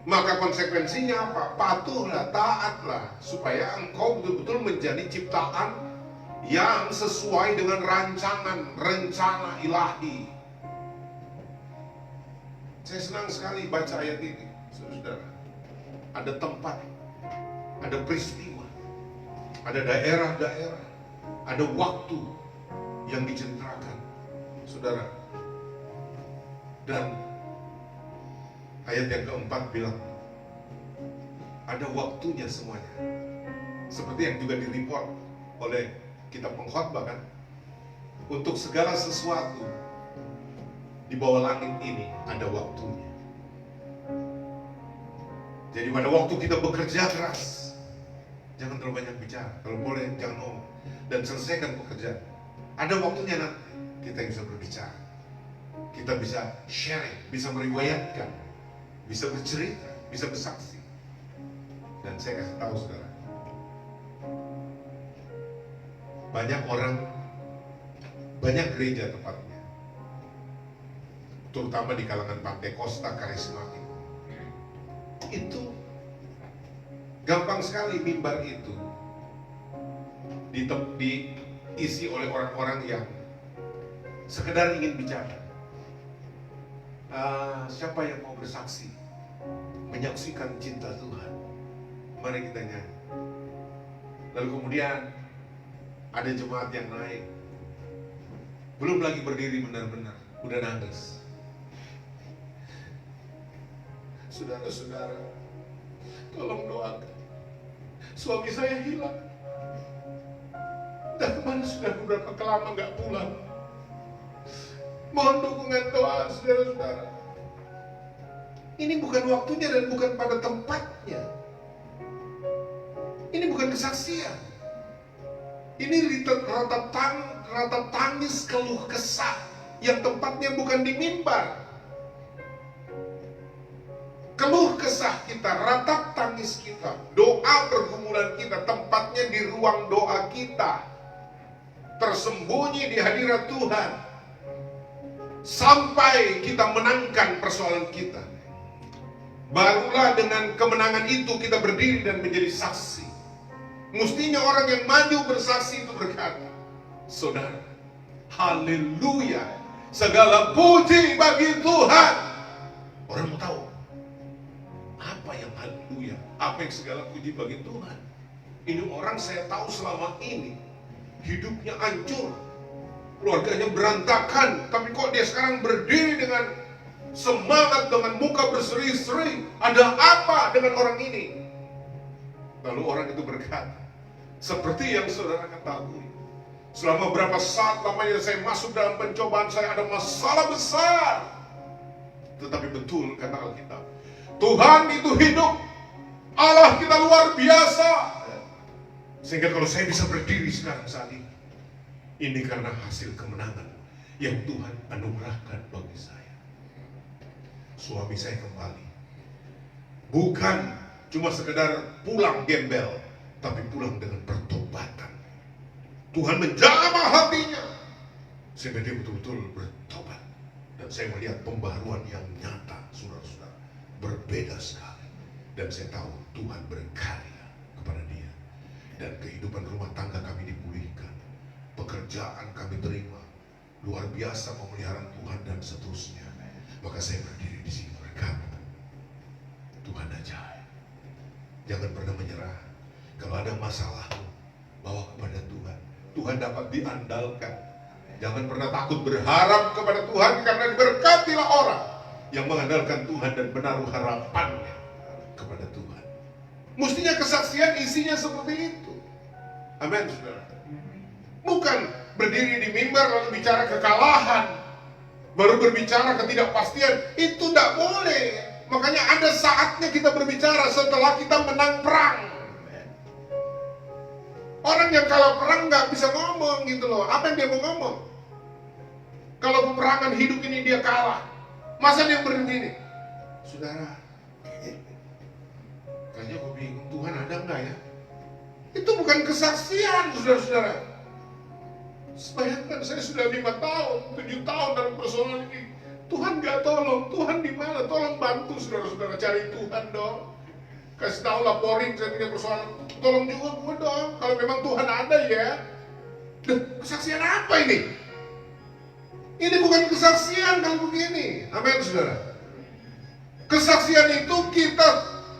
Maka konsekuensinya apa? Patuhlah, taatlah, supaya engkau betul-betul menjadi ciptaan yang sesuai dengan rancangan, rencana ilahi. Saya senang sekali baca ayat ini, saudara. Ada tempat, ada peristiwa, ada daerah-daerah, ada waktu yang diceritakan, saudara. Dan ayat yang keempat bilang, ada waktunya semuanya. Seperti yang juga direport oleh kitab pengkhotbah kan, untuk segala sesuatu di bawah langit ini ada waktunya. Jadi pada waktu kita bekerja keras, jangan terlalu banyak bicara. Kalau boleh jangan ngomong, dan selesaikan pekerjaan. Ada waktunya nanti kita bisa berbicara, kita bisa sharing, bisa meriwayatkan, bisa bercerita, bisa bersaksi. Dan saya kasih tahu saudara, banyak orang, banyak gereja tepatnya, terutama di kalangan Pantekosta karismatik, itu gampang sekali mimbar itu diisi oleh orang-orang yang sekedar ingin bicara. Siapa yang mau bersaksi, menyaksikan cinta Tuhan? Mari kita nyanyi. Lalu kemudian ada jemaat yang naik, belum lagi berdiri benar-benar, udah nangis. Saudara-saudara, tolong doakan. Suami saya hilang. Dan kemana sudah beberapa lama gak pulang. Mohon dukungan doa saudara-saudara. Ini bukan waktunya dan bukan pada tempatnya. Ini bukan kesaksian. Ini rata tangis keluh kesah yang tempatnya bukan di mimbar. keluh kesah kita, ratap tangis kita, doa pergumulan kita, tempatnya di ruang doa kita, tersembunyi di hadirat Tuhan, sampai kita menangkan persoalan kita. Barulah dengan kemenangan itu kita berdiri dan menjadi saksi. Mestinya orang yang maju bersaksi itu berkata, saudara, haleluya, segala puji bagi Tuhan. Orang mau tahu apa yang haleluya, apa yang segala puji bagi Tuhan. Ini orang saya tahu selama ini hidupnya hancur, keluarganya berantakan, tapi kok dia sekarang berdiri dengan semangat, dengan muka berseri-seri. Ada apa dengan orang ini? Lalu orang itu berkata, seperti yang saudara ketahui, selama berapa saat lamanya saya masuk dalam pencobaan, saya ada masalah besar. Tetapi betul kata Alkitab, Tuhan itu hidup, Allah kita luar biasa. Sehingga kalau saya bisa berdiri sekarang saat ini karena hasil kemenangan yang Tuhan anugerahkan bagi saya. Suami saya kembali, bukan cuma sekedar pulang gembel, tapi pulang dengan pertobatan. Tuhan menjamah hatinya sehingga dia betul-betul bertobat. Dan saya melihat pembaruan yang nyata, saudara-saudara, berbeda sekali. Dan saya tahu Tuhan berkarya kepada dia. Dan kehidupan rumah tangga kami dipulihkan, pekerjaan kami terima, luar biasa pemeliharaan Tuhan dan seterusnya. Maka saya berdiri di sini berkata, Tuhan ajaib. Jangan pernah menyerah. Kalau ada masalah, bawa kepada Tuhan. Tuhan dapat diandalkan. Jangan pernah takut berharap kepada Tuhan, karena diberkatilah orang yang mengandalkan Tuhan dan menaruh harapannya kepada Tuhan. Mestinya kesaksian isinya seperti itu. Amin, saudara. Bukan berdiri di mimbar lalu bicara kekalahan, baru berbicara ketidakpastian. Itu tidak boleh. Makanya ada saatnya kita berbicara setelah kita menang perang. Orang yang kalah perang nggak bisa ngomong gitu loh. Apa yang dia mau ngomong? Kalau peperangan hidup ini dia kalah, masa dia berhenti nih? Saudara, kayaknya gue bingung, Tuhan ada nggak ya? Itu bukan kesaksian, saudara-saudara. Bayangkan saya sudah 5 tahun, 7 tahun dalam persoalan ini. Tuhan gak tolong, Tuhan di mana? Tolong bantu saudara-saudara, cari Tuhan dong. Kasih tahu, laporin saya punya persoalan. Tolong juga gue dong, kalau memang Tuhan ada ya. Kesaksian apa ini? Ini bukan kesaksian kalau begini. Amin, saudara. Kesaksian itu kita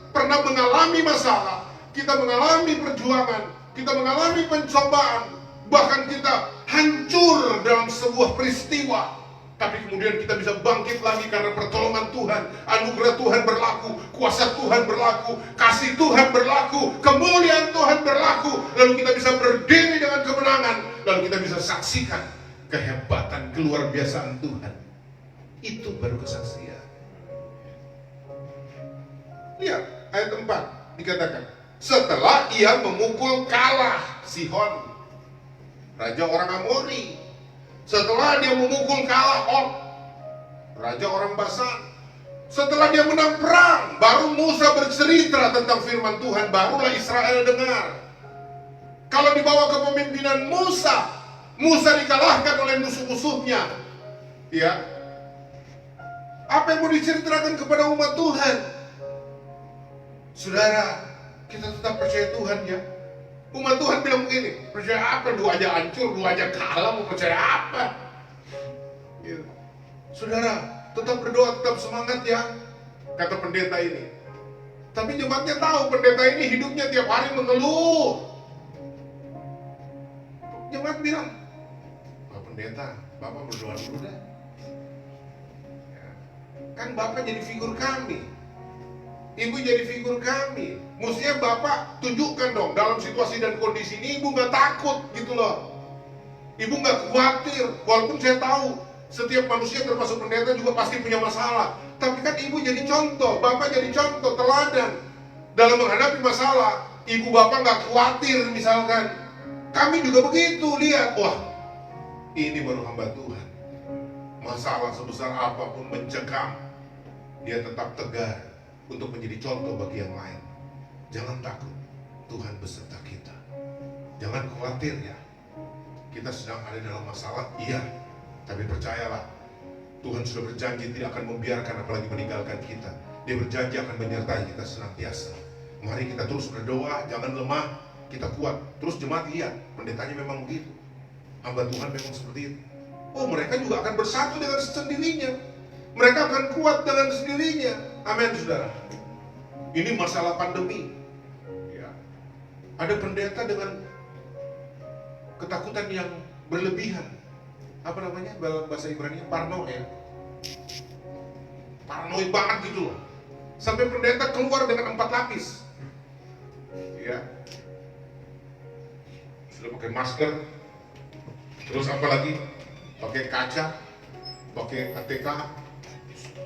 pernah mengalami masalah, kita mengalami perjuangan, kita mengalami pencobaan, bahkan kita hancur dalam sebuah peristiwa, tapi kemudian kita bisa bangkit lagi karena pertolongan Tuhan, anugerah Tuhan berlaku, kuasa Tuhan berlaku, kasih Tuhan berlaku, kemuliaan Tuhan berlaku, lalu kita bisa berdiri dengan kemenangan, lalu kita bisa saksikan kehebatan, keluar biasaan Tuhan. Itu baru kesaksian. Lihat ayat 4 dikatakan, setelah ia memukul kalah Sihon, raja orang Amori. Setelah dia memukul kalah Og, raja orang Basan. Setelah dia menang perang, baru Musa bercerita tentang firman Tuhan, barulah Israel dengar. Kalau dibawa ke kepemimpinan Musa, Musa dikalahkan oleh musuh-musuhnya. Ya, apa yang mau diceritakan kepada umat Tuhan? Saudara, kita tetap percaya Tuhan ya. Umat Tuhan bilang begini, percaya apa? Lu aja hancur, lu aja kalah, mau percaya apa? Gitu. Saudara, tetap berdoa, tetap semangat ya, kata pendeta ini. Tapi jemaatnya tahu pendeta ini hidupnya tiap hari mengeluh. Jemaat bilang, Pak pendeta, Bapak berdoa dulu deh. Kan Bapak jadi figur kami, Ibu jadi figur kami. Mestinya Bapak tunjukkan dong dalam situasi dan kondisi ini Ibu gak takut gitu loh. Ibu gak khawatir. Walaupun saya tahu setiap manusia termasuk pendeta juga pasti punya masalah. Tapi kan Ibu jadi contoh, Bapak jadi contoh, teladan dalam menghadapi masalah. Ibu Bapak gak khawatir misalkan. Kami juga begitu, lihat, wah ini baru hamba Tuhan. Masalah sebesar apapun mencekam, dia tetap tegar. untuk menjadi contoh bagi yang lain. Jangan takut, Tuhan beserta kita. Jangan khawatir ya. Kita sedang ada dalam masalah, iya. Tapi percayalah, Tuhan sudah berjanji tidak akan membiarkan apalagi meninggalkan kita. Dia berjanji akan menyertai kita senantiasa. Mari kita terus berdoa, jangan lemah, kita kuat. Terus jemaat lihat, pendetanya memang begitu. Hamba Tuhan memang seperti itu. Oh, mereka juga akan bersatu dengan sendirinya. Mereka akan kuat dengan sendirinya. Amin, saudara. Ini masalah pandemi. Ya. Ada pendeta dengan ketakutan yang berlebihan. Apa namanya dalam bahasa Ibrani? Parno ya. Paranoid banget gitu loh. Sampai pendeta keluar dengan 4 lapis. Ya. Sudah pakai masker. Terus apa lagi? Pakai kaca, pakai ATK,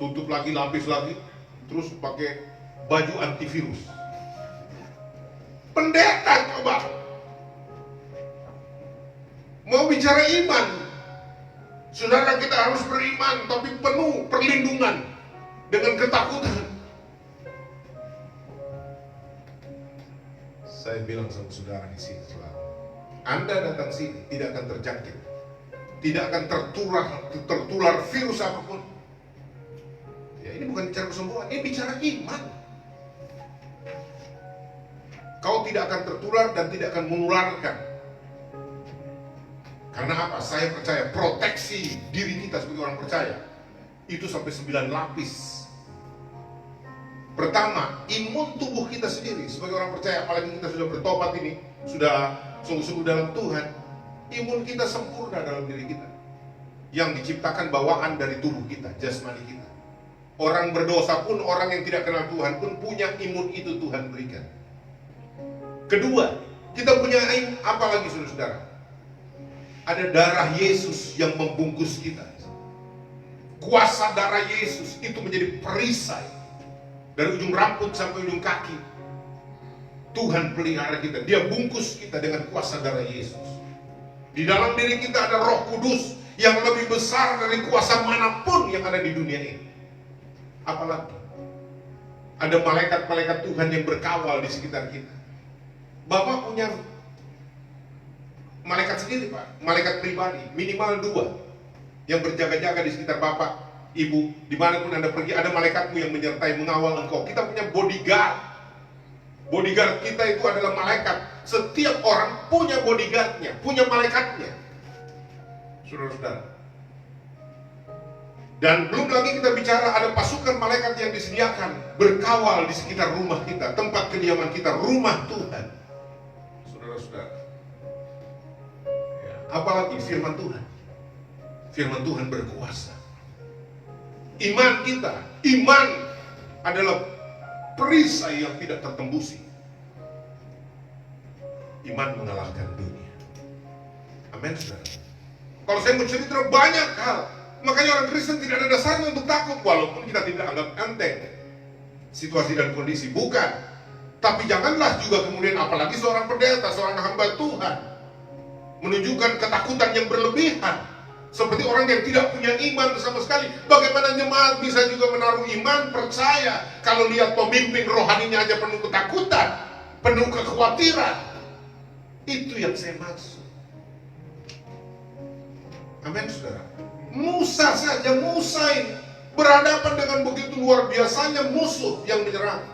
tutup lagi, lapis lagi, terus pakai baju antivirus. Pendeta coba mau bicara iman, saudara, kita harus beriman tapi penuh perlindungan dengan ketakutan. Saya bilang sama saudara di sini selalu, Anda datang sini tidak akan terjangkit, tidak akan tertular virus apapun. Ya, ini bukan bicara kesombongan, ini bicara iman. Kau tidak akan tertular dan tidak akan menularkan. Karena apa? Saya percaya proteksi diri kita sebagai orang percaya itu sampai 9 lapis. Pertama, imun tubuh kita sendiri sebagai orang percaya, apalagi kita sudah bertobat ini, sudah sungguh-sungguh dalam Tuhan, imun kita sempurna dalam diri kita, yang diciptakan bawaan dari tubuh kita, jasmani kita. Orang berdosa pun, orang yang tidak kenal Tuhan pun punya imun itu Tuhan berikan. Kedua, kita punya apa lagi saudara-saudara? Ada darah Yesus yang membungkus kita. Kuasa darah Yesus itu menjadi perisai dari ujung rambut sampai ujung kaki. Tuhan pelihara kita, Dia bungkus kita dengan kuasa darah Yesus. Di dalam diri kita ada Roh Kudus yang lebih besar dari kuasa manapun yang ada di dunia ini. Apalagi ada malaikat-malaikat Tuhan yang berkawal di sekitar kita. Bapak punya malaikat sendiri, Pak, malaikat pribadi, minimal 2 yang berjaga-jaga di sekitar Bapak, Ibu, dimanapun Anda pergi, ada malaikatmu yang menyertai, mengawal engkau. Kita punya bodyguard. Bodyguard kita itu adalah malaikat. Setiap orang punya bodyguardnya, punya malaikatnya, saudara-saudara. Dan belum lagi kita bicara ada pasukan malaikat yang disediakan berkawal di sekitar rumah kita, tempat kediaman kita, rumah Tuhan, saudara-saudara. Ya, apalagi firman Tuhan. Firman Tuhan berkuasa. Iman kita, iman adalah perisai yang tidak tertembusi. Iman mengalahkan dunia. Amin, saudara. Kalau saya mau cerita banyak hal, makanya orang Kristen tidak ada dasarnya untuk takut, walaupun kita tidak anggap enteng situasi dan kondisi, bukan. Tapi janganlah juga kemudian, apalagi seorang pendeta, seorang hamba Tuhan, menunjukkan ketakutan yang berlebihan. Seperti orang yang tidak punya iman sama sekali. Bagaimana jemaat bisa juga menaruh iman, percaya, kalau lihat pemimpin rohaninya aja penuh ketakutan, penuh kekhawatiran. Itu yang saya maksud. Amin, saudara. Musa saja, Musa ini berhadapan dengan begitu luar biasanya musuh yang menyerang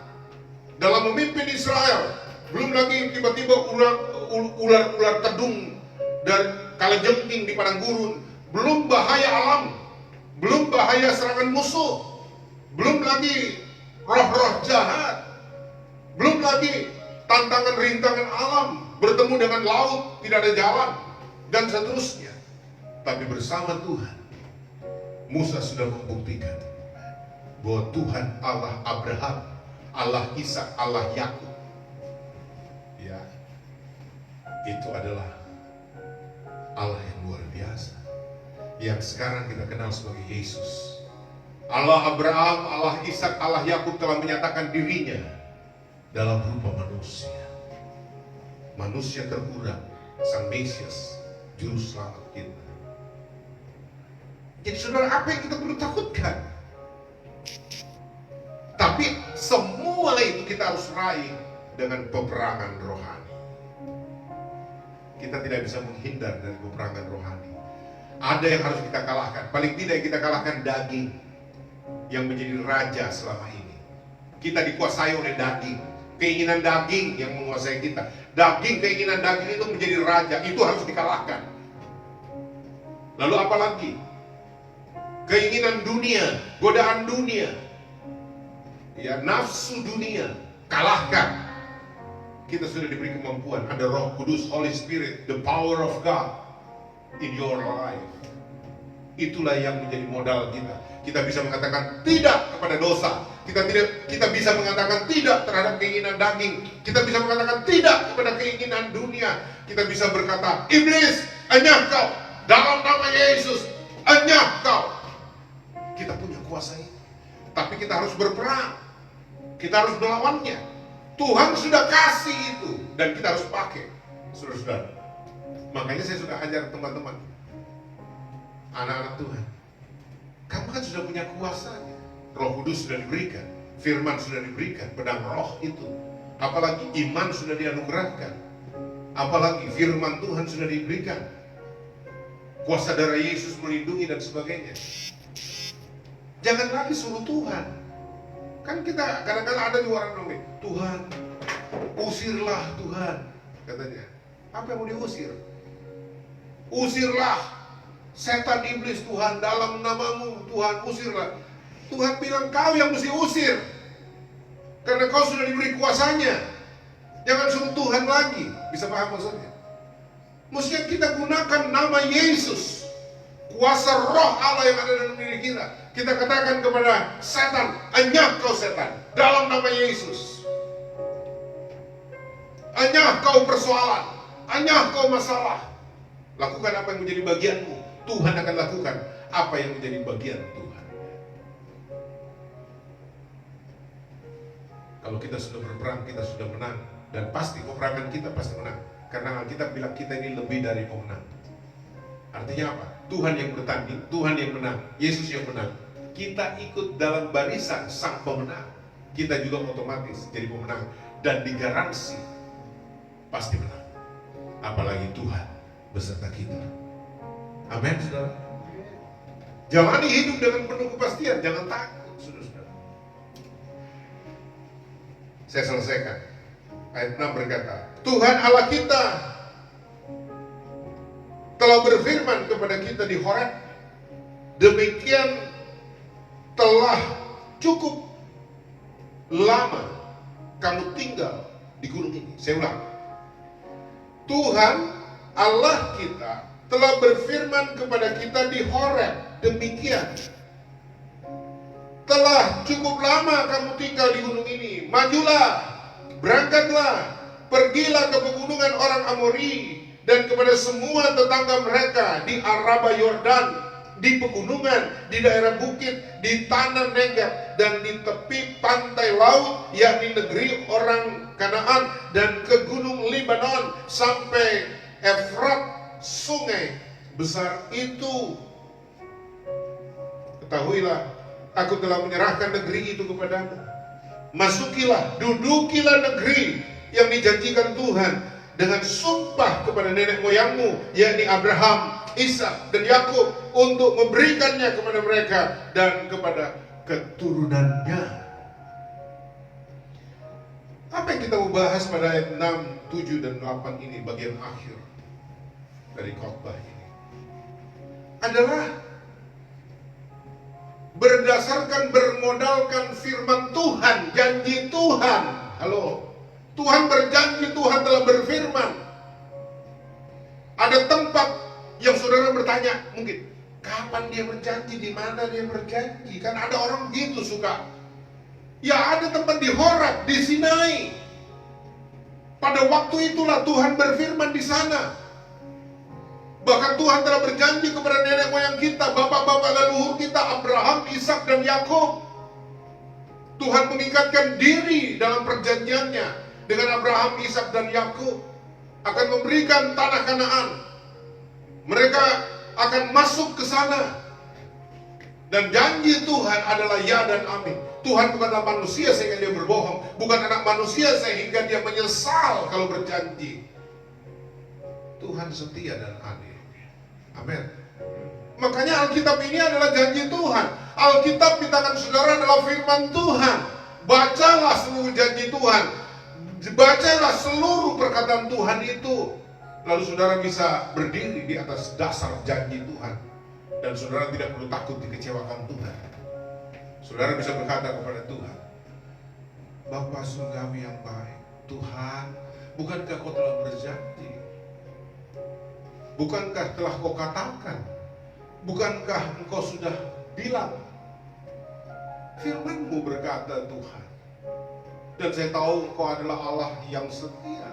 dalam memimpin Israel. Belum lagi tiba-tiba ular kedung dan kalajengking di padang gurun. Belum bahaya alam, belum bahaya serangan musuh, belum lagi roh-roh jahat, belum lagi tantangan rintangan alam, bertemu dengan laut, tidak ada jalan, dan seterusnya. Tapi bersama Tuhan, Musa sudah membuktikan bahwa Tuhan Allah Abraham, Allah Ishak, Allah Yakub, ya, itu adalah Allah yang luar biasa, yang sekarang kita kenal sebagai Yesus. Allah Abraham, Allah Ishak, Allah Yakub telah menyatakan dirinya dalam rupa manusia. Manusia terkurang, Sang Mesias, Juru Selamat kita. Jadi saudara, apa yang kita perlu takutkan? Tapi kita harus raih dengan peperangan rohani. Kita tidak bisa menghindar dari peperangan rohani. Ada yang harus kita kalahkan. Paling tidak kita kalahkan daging yang menjadi raja selama ini. Kita dikuasai oleh daging. Keinginan daging yang menguasai kita. Keinginan daging itu menjadi raja. Itu harus dikalahkan. Lalu apa lagi? Keinginan dunia, godaan dunia, ya, nafsu dunia, kalahkan. Kita sudah diberi kemampuan. Ada Roh Kudus, Holy Spirit, the power of God in your life. Itulah yang menjadi modal kita. Kita bisa mengatakan tidak kepada dosa. Kita bisa mengatakan tidak terhadap keinginan daging. Kita bisa mengatakan tidak kepada keinginan dunia. Kita bisa berkata, iblis, enyah kau. Dalam nama Yesus, enyah kau. Kita punya kuasa ini. Tapi kita harus berperang. Kita harus melawannya. Tuhan sudah kasih itu. Dan kita harus pakai. Saudara-saudara. Makanya saya suka ajar teman-teman, anak-anak Tuhan, kamu kan sudah punya kuasanya. Roh Kudus sudah diberikan, firman sudah diberikan, pedang roh itu. Apalagi iman sudah dianugerahkan. Apalagi firman Tuhan sudah diberikan. Kuasa darah Yesus melindungi dan sebagainya. Jangan lagi suruh Tuhan. Kan kita kadang-kadang ada di orang ngomong, Tuhan, usirlah Tuhan, katanya. Apa yang mau diusir? Usirlah setan iblis Tuhan dalam namamu, Tuhan usirlah. Tuhan bilang kau yang mesti usir, karena kau sudah diberi kuasanya. Jangan suruh Tuhan lagi. Bisa paham maksudnya? Mestinya kita gunakan nama Yesus, kuasa roh Allah yang ada dalam diri kita. Kita katakan kepada setan, enyah kau setan, dalam nama Yesus. Enyah kau persoalan, enyah kau masalah. Lakukan apa yang menjadi bagianmu. Tuhan akan lakukan apa yang menjadi bagian Tuhan. Kalau kita sudah berperang, kita sudah menang. Dan pasti peperangan kita pasti menang. Karena Alkitab bilang kita ini lebih dari pemenang. Artinya apa? Tuhan yang bertanding, Tuhan yang menang, Yesus yang menang. Kita ikut dalam barisan sang pemenang. Kita juga otomatis jadi pemenang. Dan digaransi pasti menang. Apalagi Tuhan beserta kita. Amin, saudara. Jalani hidup dengan penuh kepastian, jangan takut, saudara. Saya selesaikan. Ayat 6 berkata, Tuhan Allah kita telah berfirman kepada kita di Horeb, demikian telah cukup lama kamu tinggal di gunung ini. Saya ulang. Tuhan Allah kita telah berfirman kepada kita di Horeb, demikian telah cukup lama kamu tinggal di gunung ini. Majulah, berangkatlah, pergilah ke pegunungan orang Amori dan kepada semua tetangga mereka di Araba Yordan, di pegunungan, di daerah bukit, di tanah Negeb, dan di tepi pantai laut, yakni negeri orang Kanaan, dan ke gunung Libanon sampai Efrat, sungai besar itu. Ketahuilah, aku telah menyerahkan negeri itu kepadamu. Masukilah, dudukilah negeri yang dijanjikan Tuhan dengan sumpah kepada nenek moyangmu, yakni Abraham, Ishak, dan Yakub, untuk memberikannya kepada mereka dan kepada keturunannya. Apa yang kita mau bahas pada ayat 6, 7, dan 8 ini, bagian akhir dari khotbah ini, adalah berdasarkan bermodalkan firman Tuhan, janji Tuhan. Halo, Tuhan berjanji, Tuhan telah berfirman. Ada tempat yang saudara bertanya, mungkin kapan dia berjanji, di mana dia berjanji? Kan ada orang gitu suka. Ya, ada tempat di Horeb, di Sinai. Pada waktu itulah Tuhan berfirman di sana. Bahkan Tuhan telah berjanji kepada nenek moyang kita, bapak-bapak leluhur kita, Abraham, Ishak, dan Yakub. Tuhan mengikatkan diri dalam perjanjiannya dengan Abraham, Ishak, dan Yakub, akan memberikan tanah Kanaan. Mereka akan masuk ke sana. Dan janji Tuhan adalah ya dan amin. Tuhan bukanlah manusia sehingga dia berbohong, bukan anak manusia sehingga dia menyesal kalau berjanji. Tuhan setia dan adil. Amin. Makanya Alkitab ini adalah janji Tuhan. Alkitab di tangan saudara adalah firman Tuhan. Bacalah seluruh janji Tuhan. Bacalah seluruh perkataan Tuhan itu. Lalu saudara bisa berdiri di atas dasar janji Tuhan. Dan saudara tidak perlu takut dikecewakan Tuhan. Saudara bisa berkata kepada Tuhan, Bapa surgawi yang baik, Tuhan, bukankah kau telah berjanji? Bukankah telah kau katakan? Bukankah engkau sudah bilang? Firman-Mu berkata Tuhan. Dan saya tahu engkau adalah Allah yang setia.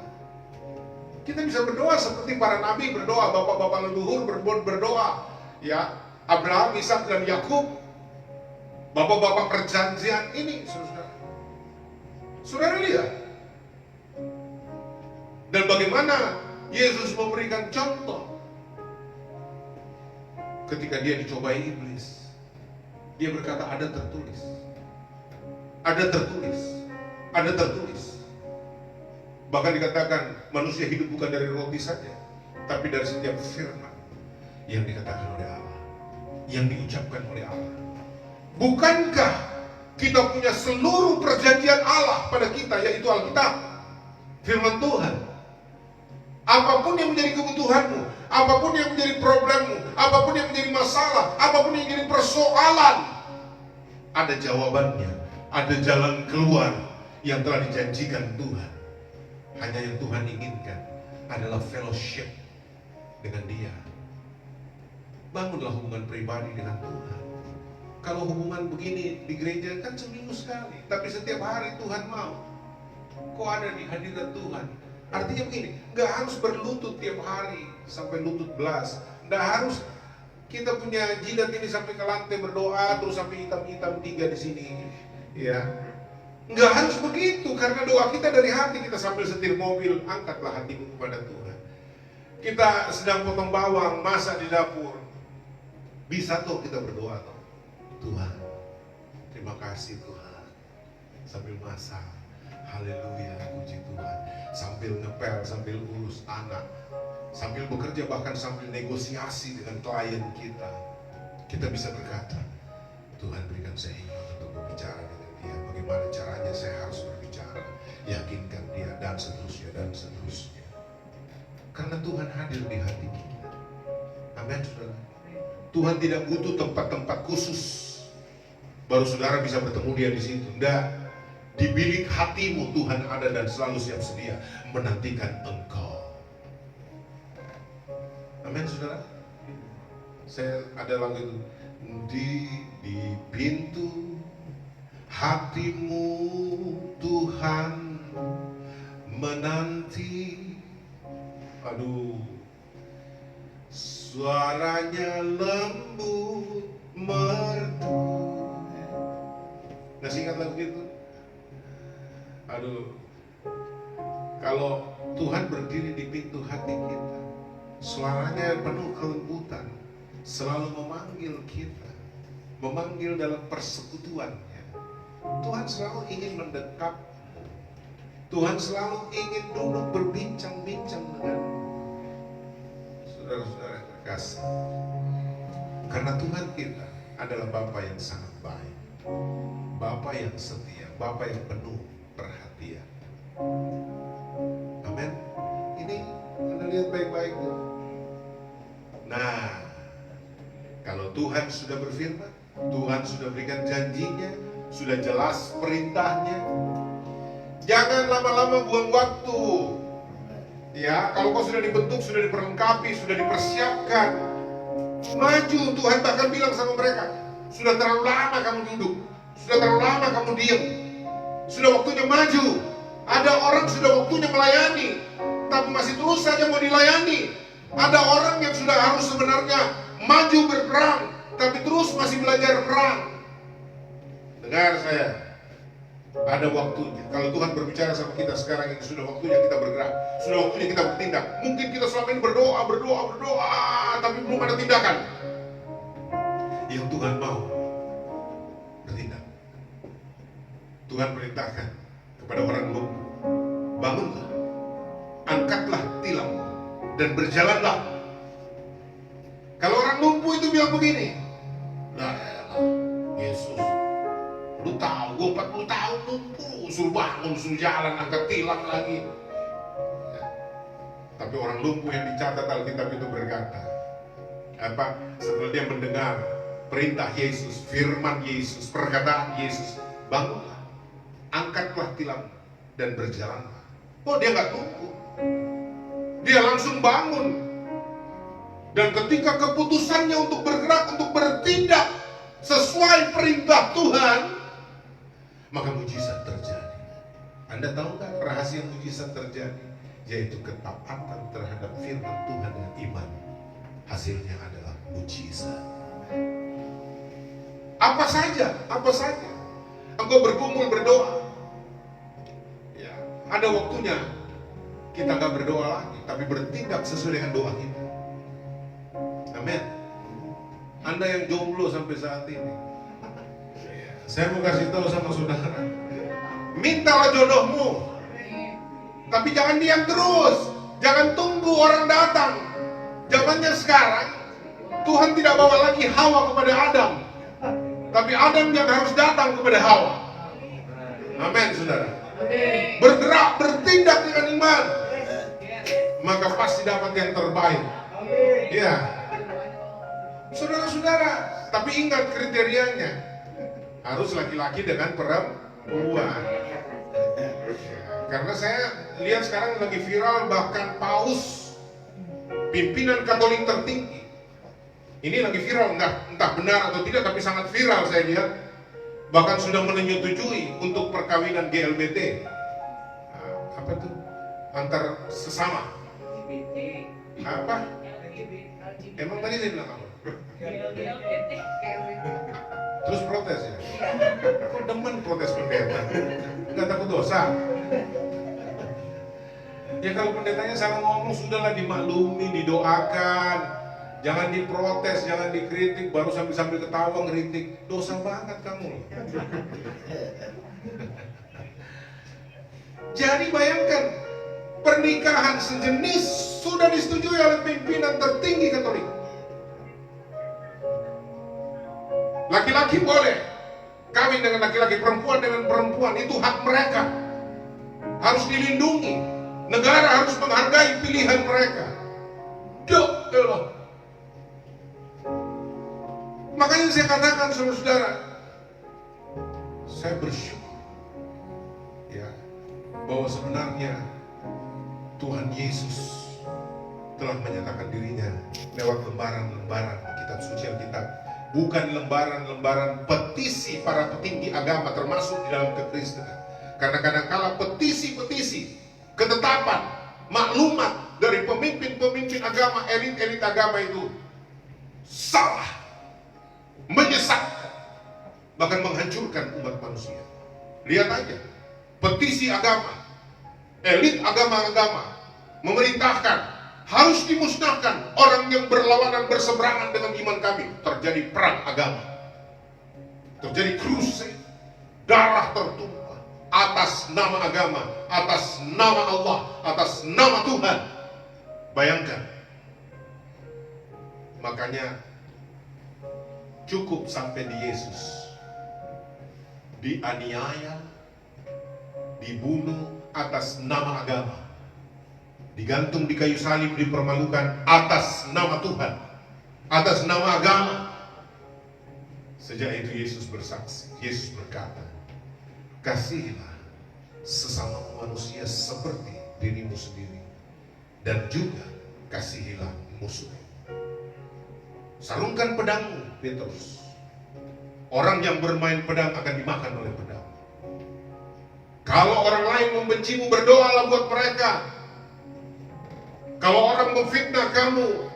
Kita bisa berdoa seperti para nabi berdoa, bapak-bapak leluhur berdoa. Ya, Abraham, Ishak dan Yakub, bapak-bapak perjanjian ini, saudara. Saudara lihat. Dan bagaimana Yesus memberikan contoh ketika dia dicobai iblis. Dia berkata, ada tertulis. Ada tertulis. Ada tertulis. Bahkan dikatakan manusia hidup bukan dari roti saja, tapi dari setiap firman yang dikatakan oleh Allah, yang diucapkan oleh Allah. Bukankah kita punya seluruh perjanjian Allah pada kita, yaitu Alkitab, firman Tuhan? Apapun yang menjadi kebutuhanmu, apapun yang menjadi problemmu, apapun yang menjadi masalah, apapun yang menjadi persoalan, ada jawabannya, ada jalan keluar yang telah dijanjikan Tuhan. Hanya yang Tuhan inginkan adalah fellowship dengan Dia. Bangunlah hubungan pribadi dengan Tuhan. Kalau hubungan begini di gereja kan seminggu sekali, tapi setiap hari Tuhan mau kau ada di hadirat Tuhan. Artinya begini, nggak harus berlutut tiap hari sampai lutut belas. Nggak harus kita punya jidat ini sampai ke lantai berdoa terus sampai hitam-hitam 3 di sini, ya. Nggak harus begitu, karena doa kita dari hati. Kita sambil setir mobil, angkatlah hatimu kepada Tuhan. Kita sedang potong bawang, masak di dapur, bisa tuh kita berdoa tuh, Tuhan, terima kasih Tuhan. Sambil masak, haleluya, puji Tuhan. Sambil ngepel, sambil urus anak, sambil bekerja, bahkan sambil negosiasi dengan klien kita, kita bisa berkata, Tuhan berikan saya hikmat untuk berbicara dengan dia. Bagaimana caranya saya harus berbicara, yakinkan dia, dan seterusnya, dan seterusnya. Karena Tuhan hadir di hati kita. Amin, saudara. Tuhan tidak butuh tempat-tempat khusus baru saudara bisa bertemu dia di situ. Enggak. Di bilik hatimu Tuhan ada dan selalu siap sedia menantikan engkau. Amin, saudara. Saya ada lagu itu, di pintu hatimu Tuhan menanti. Aduh, suaranya lembut merdu. Nggak ingat lagu itu? Aduh, kalau Tuhan berdiri di pintu hati kita, suaranya penuh kelembutan, selalu memanggil kita, memanggil dalam persekutuannya. Tuhan selalu ingin mendekat. Tuhan selalu ingin duduk berbincang-bincang dengan saudara-saudara terkasih. Karena Tuhan kita adalah Bapa yang sangat baik, Bapa yang setia, Bapa yang penuh perhatian. Amin. Ini Anda lihat baik-baik tuh. Nah, kalau Tuhan sudah berfirman, Tuhan sudah berikan janjinya, sudah jelas perintahnya, jangan lama-lama buang waktu. Ya, kalau kau sudah dibentuk, sudah diperlengkapi, sudah dipersiapkan, maju. Tuhan bahkan bilang sama mereka, sudah terlalu lama kamu duduk, sudah terlalu lama kamu diam, sudah waktunya maju. Ada orang sudah waktunya melayani, tapi masih terus saja mau dilayani. Ada orang yang sudah harus sebenarnya maju berperang, tapi terus masih belajar perang. Dengar saya, ada waktunya. Kalau Tuhan berbicara sama kita sekarang ini, sudah waktunya kita bergerak, sudah waktunya kita bertindak. Mungkin kita selama ini berdoa, tapi belum ada tindakan. Yang Tuhan mau Tuhan perintahkan kepada orang lumpuh, bangunlah, angkatlah tilam dan berjalanlah. Kalau orang lumpuh itu bilang begini, nah Yesus, lu tahu gue 40 tahun lumpuh, suruh bangun, suruh jalan, angkat tilam lagi. Ya. Tapi orang lumpuh yang dicatat Alkitab itu berkata, setelah dia mendengar perintah Yesus, firman Yesus, perkataan Yesus, bangunlah, angkatlah tilam dan berjalanlah. Oh, dia nggak tunggu, dia langsung bangun. Dan ketika keputusannya untuk bergerak, untuk bertindak sesuai perintah Tuhan, maka mujizat terjadi. Anda tahu nggak rahasia mujizat terjadi? Yaitu ketaatan terhadap firman Tuhan dengan iman. Hasilnya adalah mujizat. Apa saja, engkau bergumul berdoa. Ya, ada waktunya kita nggak berdoa lagi, tapi bertindak sesuai dengan doa kita. Amin. Anda yang jomblo sampai saat ini, saya mau kasih tahu sama saudara, mintalah jodohmu, tapi jangan diam terus, jangan tunggu orang datang. Zamannya sekarang, Tuhan tidak bawa lagi Hawa kepada Adam, tapi Adam yang harus datang kepada Hawa. Amin, saudara. Bergerak, bertindak dengan iman, maka pasti dapat yang terbaik. Ya, saudara-saudara, tapi ingat kriterianya, harus laki-laki dengan perempuan. Karena saya lihat sekarang lagi viral, bahkan paus, pimpinan Katolik tertinggi, ini lagi viral, entah benar atau tidak, tapi sangat viral saya lihat. Bahkan sudah menyetujui untuk perkawinan GLBT. Apa tuh? Antar sesama. Apa? Emang tadi saya bilang apa? Terus protes ya? Kok demen protes pendeta? Nggak takut dosa? Ya kalau pendetanya salah ngomong, sudahlah dimaklumi, didoakan. Jangan diprotes, jangan dikritik, baru sambil ketawa ngeritik. Dosa banget kamu. Jadi bayangkan, pernikahan sejenis sudah disetujui oleh pimpinan tertinggi Katolik. Laki-laki boleh kawin dengan laki-laki, perempuan dengan perempuan, itu hak mereka. Harus dilindungi. Negara harus menghargai pilihan mereka. Makanya saya katakan, saudara-saudara, saya bersyukur ya, bahwa sebenarnya Tuhan Yesus telah menyatakan dirinya lewat lembaran-lembaran kitab suci Alkitab, bukan lembaran-lembaran petisi para petinggi agama termasuk di dalam kekristenan. Karena kadang-kala petisi-petisi, ketetapan, maklumat dari pemimpin-pemimpin agama, elit-elit agama itu salah, menyesatkan, bahkan menghancurkan umat manusia. Lihat aja, petisi agama, elit agama-agama memerintahkan harus dimusnahkan orang yang berlawanan, berseberangan dengan iman kami. Terjadi perang agama, terjadi crusade, darah tertumpah atas nama agama, atas nama Allah, atas nama Tuhan. Bayangkan. Makanya cukup sampai di Yesus dianiaya, dibunuh atas nama agama, digantung di kayu salib, dipermalukan atas nama Tuhan, atas nama agama. Sejak itu Yesus bersaksi, Yesus berkata, kasihilah sesama manusia seperti dirimu sendiri, dan juga kasihilah musuhmu. Sarungkan pedangmu, Petrus. Orang yang bermain pedang akan dimakan oleh pedang. Kalau orang lain membencimu, berdoalah buat mereka. Kalau orang memfitnah kamu,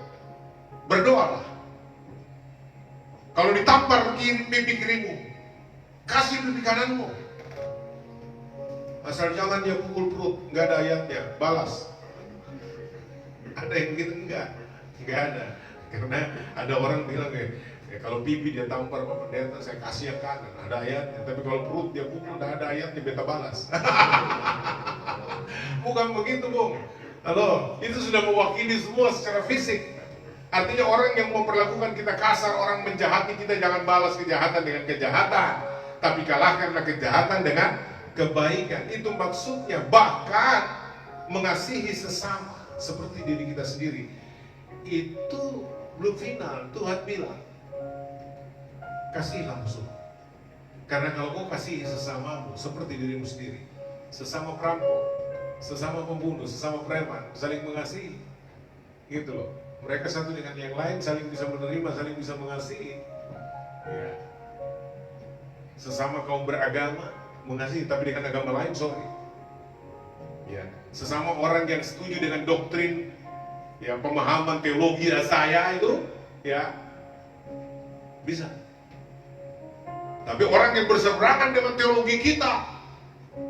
berdoalah. Kalau ditampar pipi kirimu, kasih pipi kananmu. Asal jangan dia pukul perut, nggak ada ayatnya, balas. Ada yang begitu? Enggak ada. Karena ada orang bilang Ya kalau pipi dia tampar Pak Pendeta, saya kasih yang kanan, ada ayatnya. Tapi kalau perut dia pukul, tidak ada ayatnya, beta balas. Bukan begitu, Bung. Halo, itu sudah mewakili semua secara fisik. Artinya orang yang memperlakukan kita kasar, orang menjahati kita, jangan balas kejahatan dengan kejahatan, tapi kalahkanlah kejahatan dengan kebaikan. Itu maksudnya. Bahkan mengasihi sesama seperti diri kita sendiri. Itu belum final. Tuhan bilang, kasih langsung. Karena kalau kau kasih sesamamu seperti dirimu sendiri, sesama perampok, sesama pembunuh, sesama preman, saling mengasihi, gitu loh. Mereka satu dengan yang lain, saling bisa menerima, saling bisa mengasihi. Ya. Sesama kaum beragama, mengasihi, tapi dengan agama lain, sorry. Ya. Sesama orang yang setuju dengan doktrin, ya, pemahaman teologi saya itu, ya, bisa. Tapi orang yang berseberangan dengan teologi kita,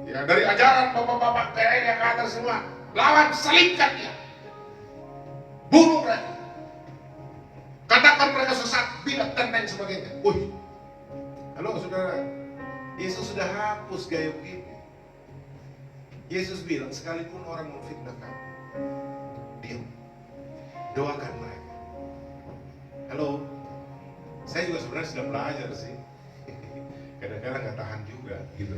ya, dari ajaran bapak-bapak kayak yang atas semua, lawan, salibkan dia. Bunuh mereka, katakan mereka sesat, bidat dan lain sebagainya. Wih, halo saudara, Yesus sudah hapus gaya begitu. Yesus bilang, sekalipun orang memfitnah kamu, diam, doakan mereka. Halo, saya juga sebenarnya sudah belajar sih. Kadang-kadang nggak tahan juga, gitu.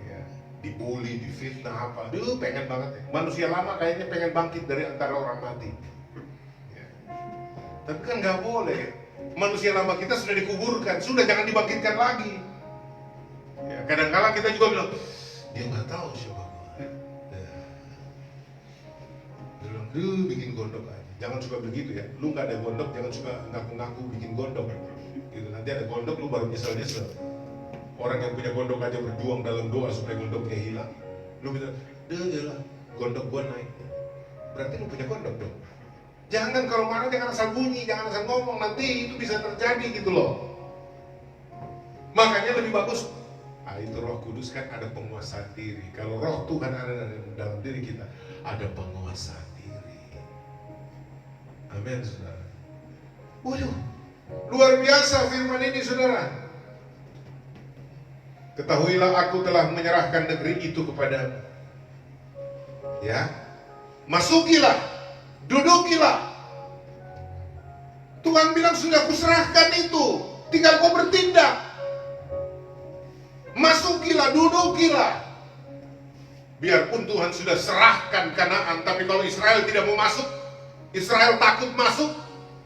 Ya, dibully, difitnah apa, pengen banget ya. Manusia lama kayaknya pengen bangkit dari antara orang mati. Ya. Tapi kan nggak boleh. Manusia lama kita sudah dikuburkan, sudah, jangan dibangkitkan lagi. Ya, kadang-kadang kita juga bilang, dia nggak tahu siapa gue. Bilang, bikin gondok aja. Jangan suka begitu ya. Lu nggak ada gondok, jangan suka ngaku-ngaku bikin gondok. Gitu, nanti ada gondok, lu baru nyesel-nyesel. Orang yang punya gondok aja berjuang dalam doa supaya gondoknya hilang. Lu bilang, lah, gondok gua naik. Berarti lu punya gondok dong. Jangan kalau marah jangan asal bunyi, jangan asal ngomong, nanti itu bisa terjadi gitu loh. Makanya lebih bagus, itu Roh Kudus kan ada penguasaan diri. Kalau Roh Tuhan ada dalam diri kita, ada penguasaan diri. Amin, saudara. Waduh, luar biasa firman ini, saudara. Ketahuilah aku telah menyerahkan negeri itu kepadamu. Ya, masukilah, dudukilah. Tuhan bilang sudah kuserahkan itu, tinggal kau bertindak. Masukilah, dudukilah. Biarpun Tuhan sudah serahkan Kanaan, tapi kalau Israel tidak mau masuk, Israel takut masuk,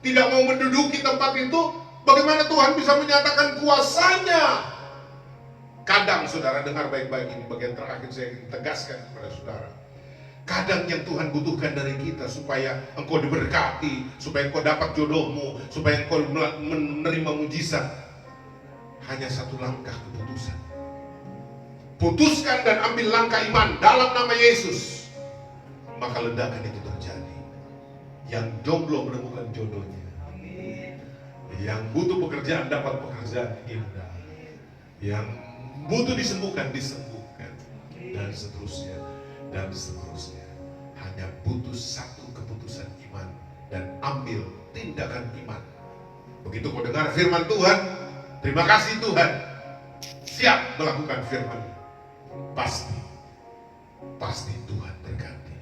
tidak mau menduduki tempat itu, bagaimana Tuhan bisa menyatakan kuasanya? Kadang saudara dengar baik-baik ini, bagian terakhir saya ingin tegaskan kepada saudara. Kadang yang Tuhan butuhkan dari kita supaya engkau diberkati, supaya engkau dapat jodohmu, supaya engkau menerima mujizat, hanya satu langkah keputusan. Putuskan dan ambil langkah iman dalam nama Yesus, maka ledakan itu terjadi. Yang jomblo menemukan jodohnya, yang butuh pekerjaan dapat pekerjaan indah, yang butuh disembuhkan, dan seterusnya, dan seterusnya. Hanya butuh satu keputusan iman dan ambil tindakan iman. Begitu kau dengar firman Tuhan, terima kasih Tuhan, siap melakukan firman. Pasti Tuhan berkati.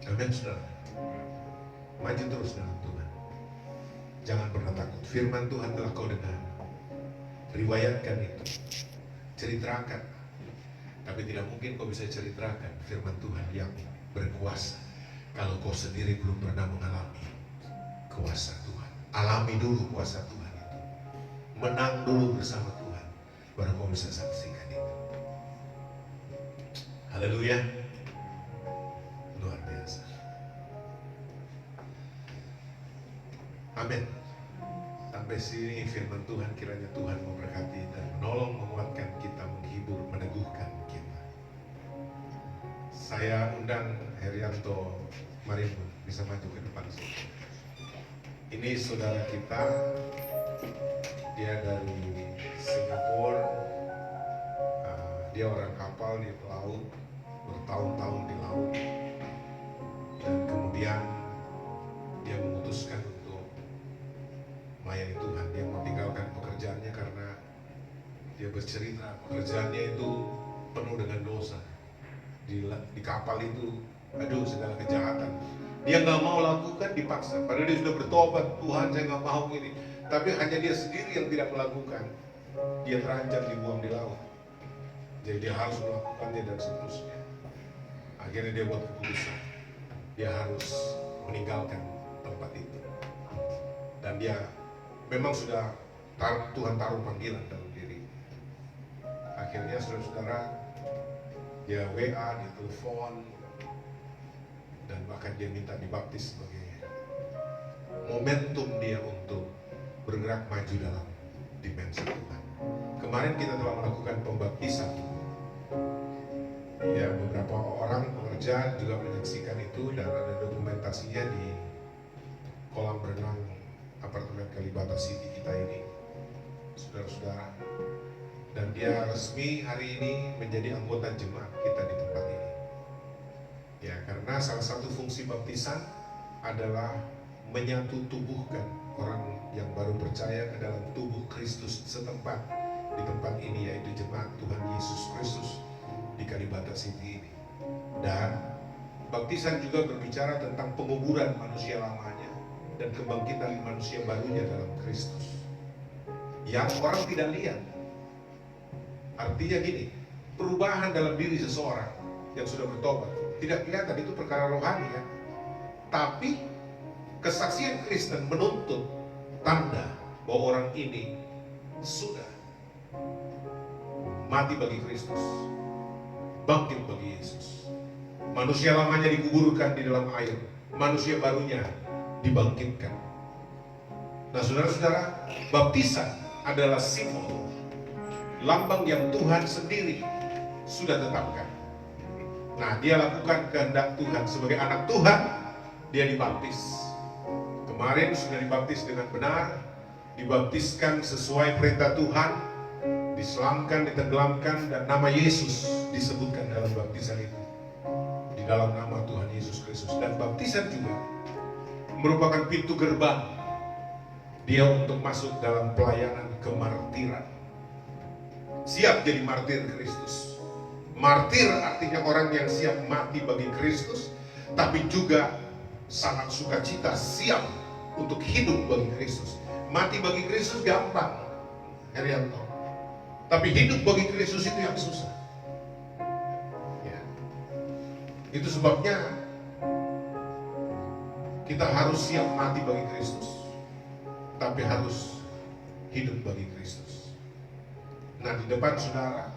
Amin, saudara. Maju terus dalam Tuhan. Jangan pernah takut. Firman Tuhan telah kau dengar. Riwayatkan itu, ceritakan. Tapi tidak mungkin kau bisa ceritakan firman Tuhan yang berkuasa kalau kau sendiri belum pernah mengalami kuasa Tuhan. Alami dulu kuasa Tuhan itu, menang dulu bersama Tuhan, baru kau bisa saksikan itu. Haleluya, luar biasa. Amin. Sampai sini firman Tuhan, kiranya Tuhan memberkati dan menolong, menguatkan kita, menghibur, meneguhkan kita. Saya undang Herianto Marimun, bisa maju ke depan. Ini saudara kita, dia dari Singapura, dia orang kapal di laut, bertahun-tahun di laut, dan kemudian dia memutuskan bercerita pekerjaannya itu penuh dengan dosa. Di kapal itu, aduh, segala kejahatan. Dia nggak mau lakukan, dipaksa. Padahal dia sudah bertobat, Tuhan saya nggak mau ini. Tapi hanya dia sendiri yang tidak melakukan. Dia terancam dibuang di laut. Jadi dia harus melakukannya dan seterusnya. Akhirnya dia buat keputusan. Dia harus meninggalkan tempat itu. Dan dia memang sudah Tuhan taruh panggilan dalam diri. Akhirnya saudara-saudara, dia WA, dia telepon, dan bahkan dia minta dibaptis sebagai momentum dia untuk bergerak maju dalam dimensi Tuhan. Kemarin kita telah melakukan pembaptisan. Ya, beberapa orang pengerja juga menyaksikan itu dan ada dokumentasinya di kolam renang apartemen Kalibata City kita ini, saudara-saudara. Dan dia resmi hari ini menjadi anggota jemaat kita di tempat ini. Ya, karena salah satu fungsi baptisan adalah menyatu tubuhkan orang yang baru percaya ke dalam tubuh Kristus setempat di tempat ini, yaitu jemaat Tuhan Yesus Kristus di Kalibata City ini. Dan baptisan juga berbicara tentang penguburan manusia lamanya dan kebangkitan manusia barunya dalam Kristus yang orang tidak lihat. Artinya gini, perubahan dalam diri seseorang yang sudah bertobat tidak kelihatan, itu perkara rohani kan. Tapi kesaksian Kristen menuntut tanda bahwa orang ini sudah mati bagi Kristus, bangkit bagi Yesus. Manusia lamanya dikuburkan di dalam air, manusia barunya dibangkitkan. Nah, saudara-saudara, baptisan adalah simbol, lambang yang Tuhan sendiri sudah tetapkan. Nah, dia lakukan kehendak Tuhan. Sebagai anak Tuhan, dia dibaptis. Kemarin sudah dibaptis dengan benar, dibaptiskan sesuai perintah Tuhan, diselamkan, ditenggelamkan, dan nama Yesus disebutkan dalam baptisan itu, di dalam nama Tuhan Yesus Kristus. Dan baptisan juga merupakan pintu gerbang dia untuk masuk dalam pelayanan kemartiran. Siap jadi martir Kristus. Martir artinya orang yang siap mati bagi Kristus, tapi juga sangat sukacita siap untuk hidup bagi Kristus. Mati bagi Kristus gampang, Herianto. Tapi hidup bagi Kristus itu yang susah. Ya. Itu sebabnya kita harus siap mati bagi Kristus, tapi harus hidup bagi Kristus. Nah, di depan saudara,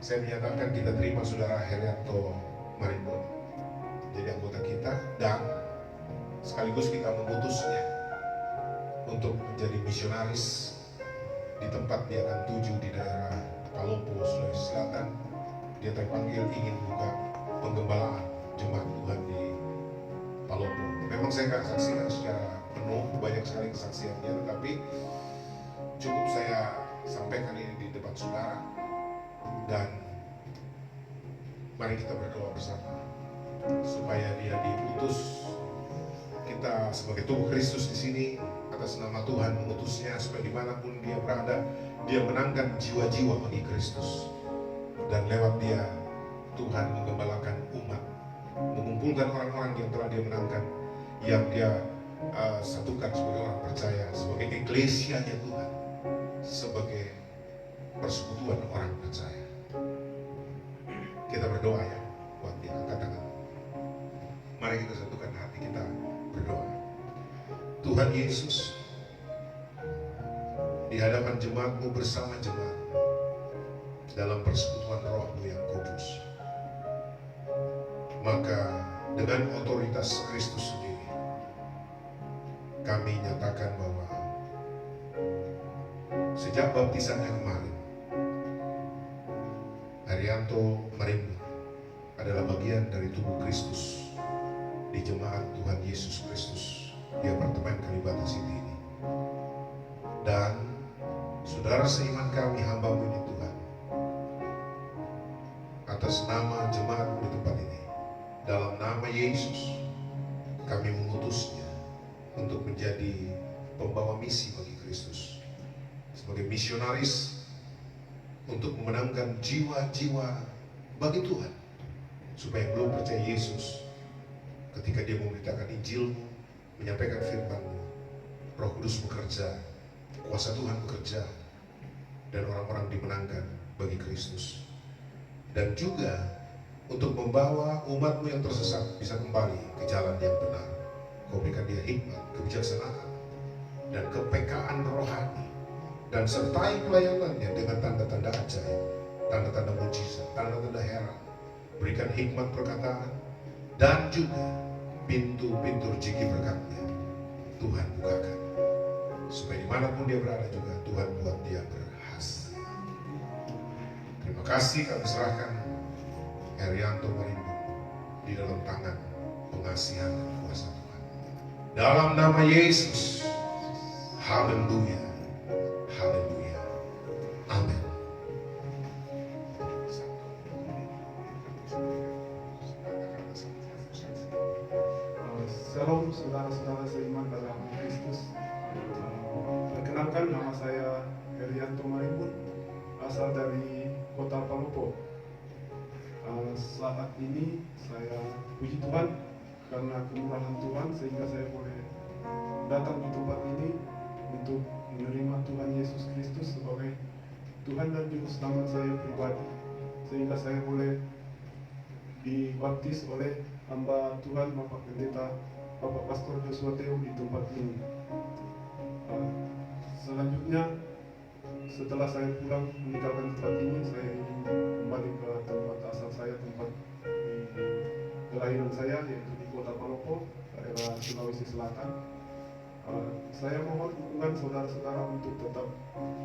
saya menyatakan kita terima saudara Herianto Marimbon jadi anggota kita, dan sekaligus kita memutusnya untuk menjadi misionaris di tempat dia akan tuju di daerah Palopo, Sulawesi Selatan. Dia terpanggil ingin buka penggembalaan jemaat Tuhan di Palopo. Memang saya nggak saksikan secara penuh, banyak sekali kesaksiannya, tetapi cukup saya sampaikan ini di depan saudara. Dan mari kita berdoa bersama supaya dia diutus. Kita sebagai tubuh Kristus di sini atas nama Tuhan mengutusnya supaya dimanapun dia berada, dia menangkan jiwa-jiwa bagi Kristus, dan lewat dia Tuhan menggembalakan umat, mengumpulkan orang-orang yang telah dia menangkan, yang dia satukan sebagai orang percaya, sebagai eklesianya Tuhan, sebagai persekutuan orang percaya. Kita berdoa ya buat dia, angkat tangan. Mari kita satukan hati kita berdoa. Tuhan Yesus, di hadapan jemaat-Mu bersama jemaat dalam persekutuan Roh-Mu yang kudus, maka dengan otoritas Kristus sendiri kami nyatakan bahwa sejak baptisannya kemarin, Herianto Marimbon adalah bagian dari tubuh Kristus di jemaat Tuhan Yesus Kristus di apartemen Kalibata City ini. Dan saudara seiman kami, hamba-Mu ini Tuhan, atas nama jemaat-Mu di tempat ini, dalam nama Yesus kami mengutusnya untuk menjadi pembawa misi bagi Kristus sebagai misionaris untuk memenangkan jiwa-jiwa bagi Tuhan, supaya yang belum percaya Yesus, ketika dia memberitakan Injil-Mu, menyampaikan firman-Mu, Roh Kudus bekerja, kuasa Tuhan bekerja, dan orang-orang dimenangkan bagi Kristus. Dan juga untuk membawa umat-Mu yang tersesat bisa kembali ke jalan yang benar. Kau berikan dia hikmat, kebijaksanaan, dan kepekaan rohani, dan sertai pelayanannya dengan tanda-tanda ajaib, tanda-tanda mujizat, tanda-tanda heran. Berikan hikmat perkataan, dan juga pintu-pintu rezeki berkat-Nya Tuhan bukakan, supaya dimanapun dia berada juga Tuhan buat dia berhasil. Terima kasih, kami serahkan Herianto Marimbun di dalam tangan pengasihan dan kuasa Tuhan. Dalam nama Yesus, haleluya, haleluya, amin. Shalom saudara-saudara seiman dalam Kristus. Perkenalkan, nama saya Herianto Marimbun, asal dari kota Palopo. Saat ini saya puji Tuhan karena kemurahan Tuhan sehingga saya boleh datang di tempat ini untuk menerima Tuhan Yesus Kristus sebagai Tuhan dan Juru Selamat saya pribadi, sehingga saya boleh dibaptis oleh hamba Tuhan Bapak Pendeta Bapak Pastor Joshua Teo di tempat ini. Selanjutnya, setelah saya pulang meninggalkan tempat ini, saya ingin kembali ke tempat asal saya, tempat di kelahiran saya, yaitu di kota Palopo, daerah Sulawesi Selatan. Saya mohon dukungan saudara-saudara untuk tetap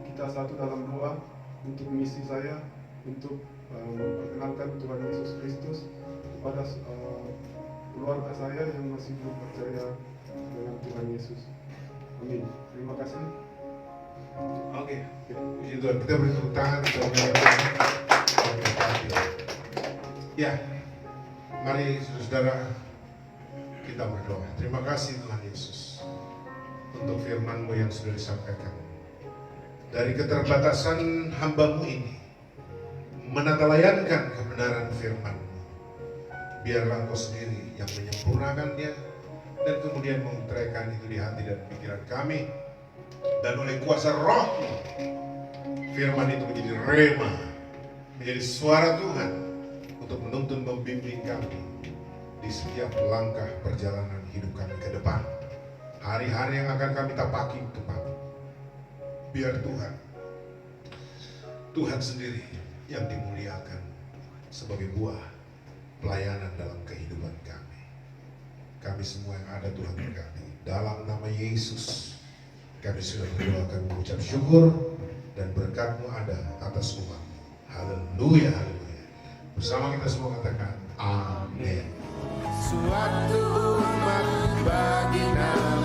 kita satu dalam doa untuk misi saya, untuk memperkenalkan Tuhan Yesus Kristus kepada keluarga saya yang masih belum percaya dengan Tuhan Yesus. Amin. Terima kasih. Oke, puji Tuhan. Kita beri tepuk tangan. Ya, mari saudara kita berdoa. Terima kasih Tuhan Yesus untuk firman-Mu yang sudah disampaikan. Dari keterbatasan hamba-Mu ini, menatalayankan kebenaran firman-Mu. Biarlah Engkau sendiri yang menyempurnakannya, dan kemudian mengutraikan itu di hati dan pikiran kami, dan oleh kuasa Roh-Mu, firman itu menjadi rema, menjadi suara Tuhan untuk menuntun membimbing kami di setiap langkah perjalanan hidup kami ke depan. Hari-hari yang akan kami tapaki ke depan, biar Tuhan sendiri yang dimuliakan sebagai buah pelayanan dalam kehidupan kami. Kami semua yang ada Tuhan berkati. Dalam nama Yesus kami sudah berdoa, kami mengucap syukur, dan berkat-Mu ada atas umat. Haleluya, haleluya. Bersama kita semua katakan amin. Suatu umat bagi nama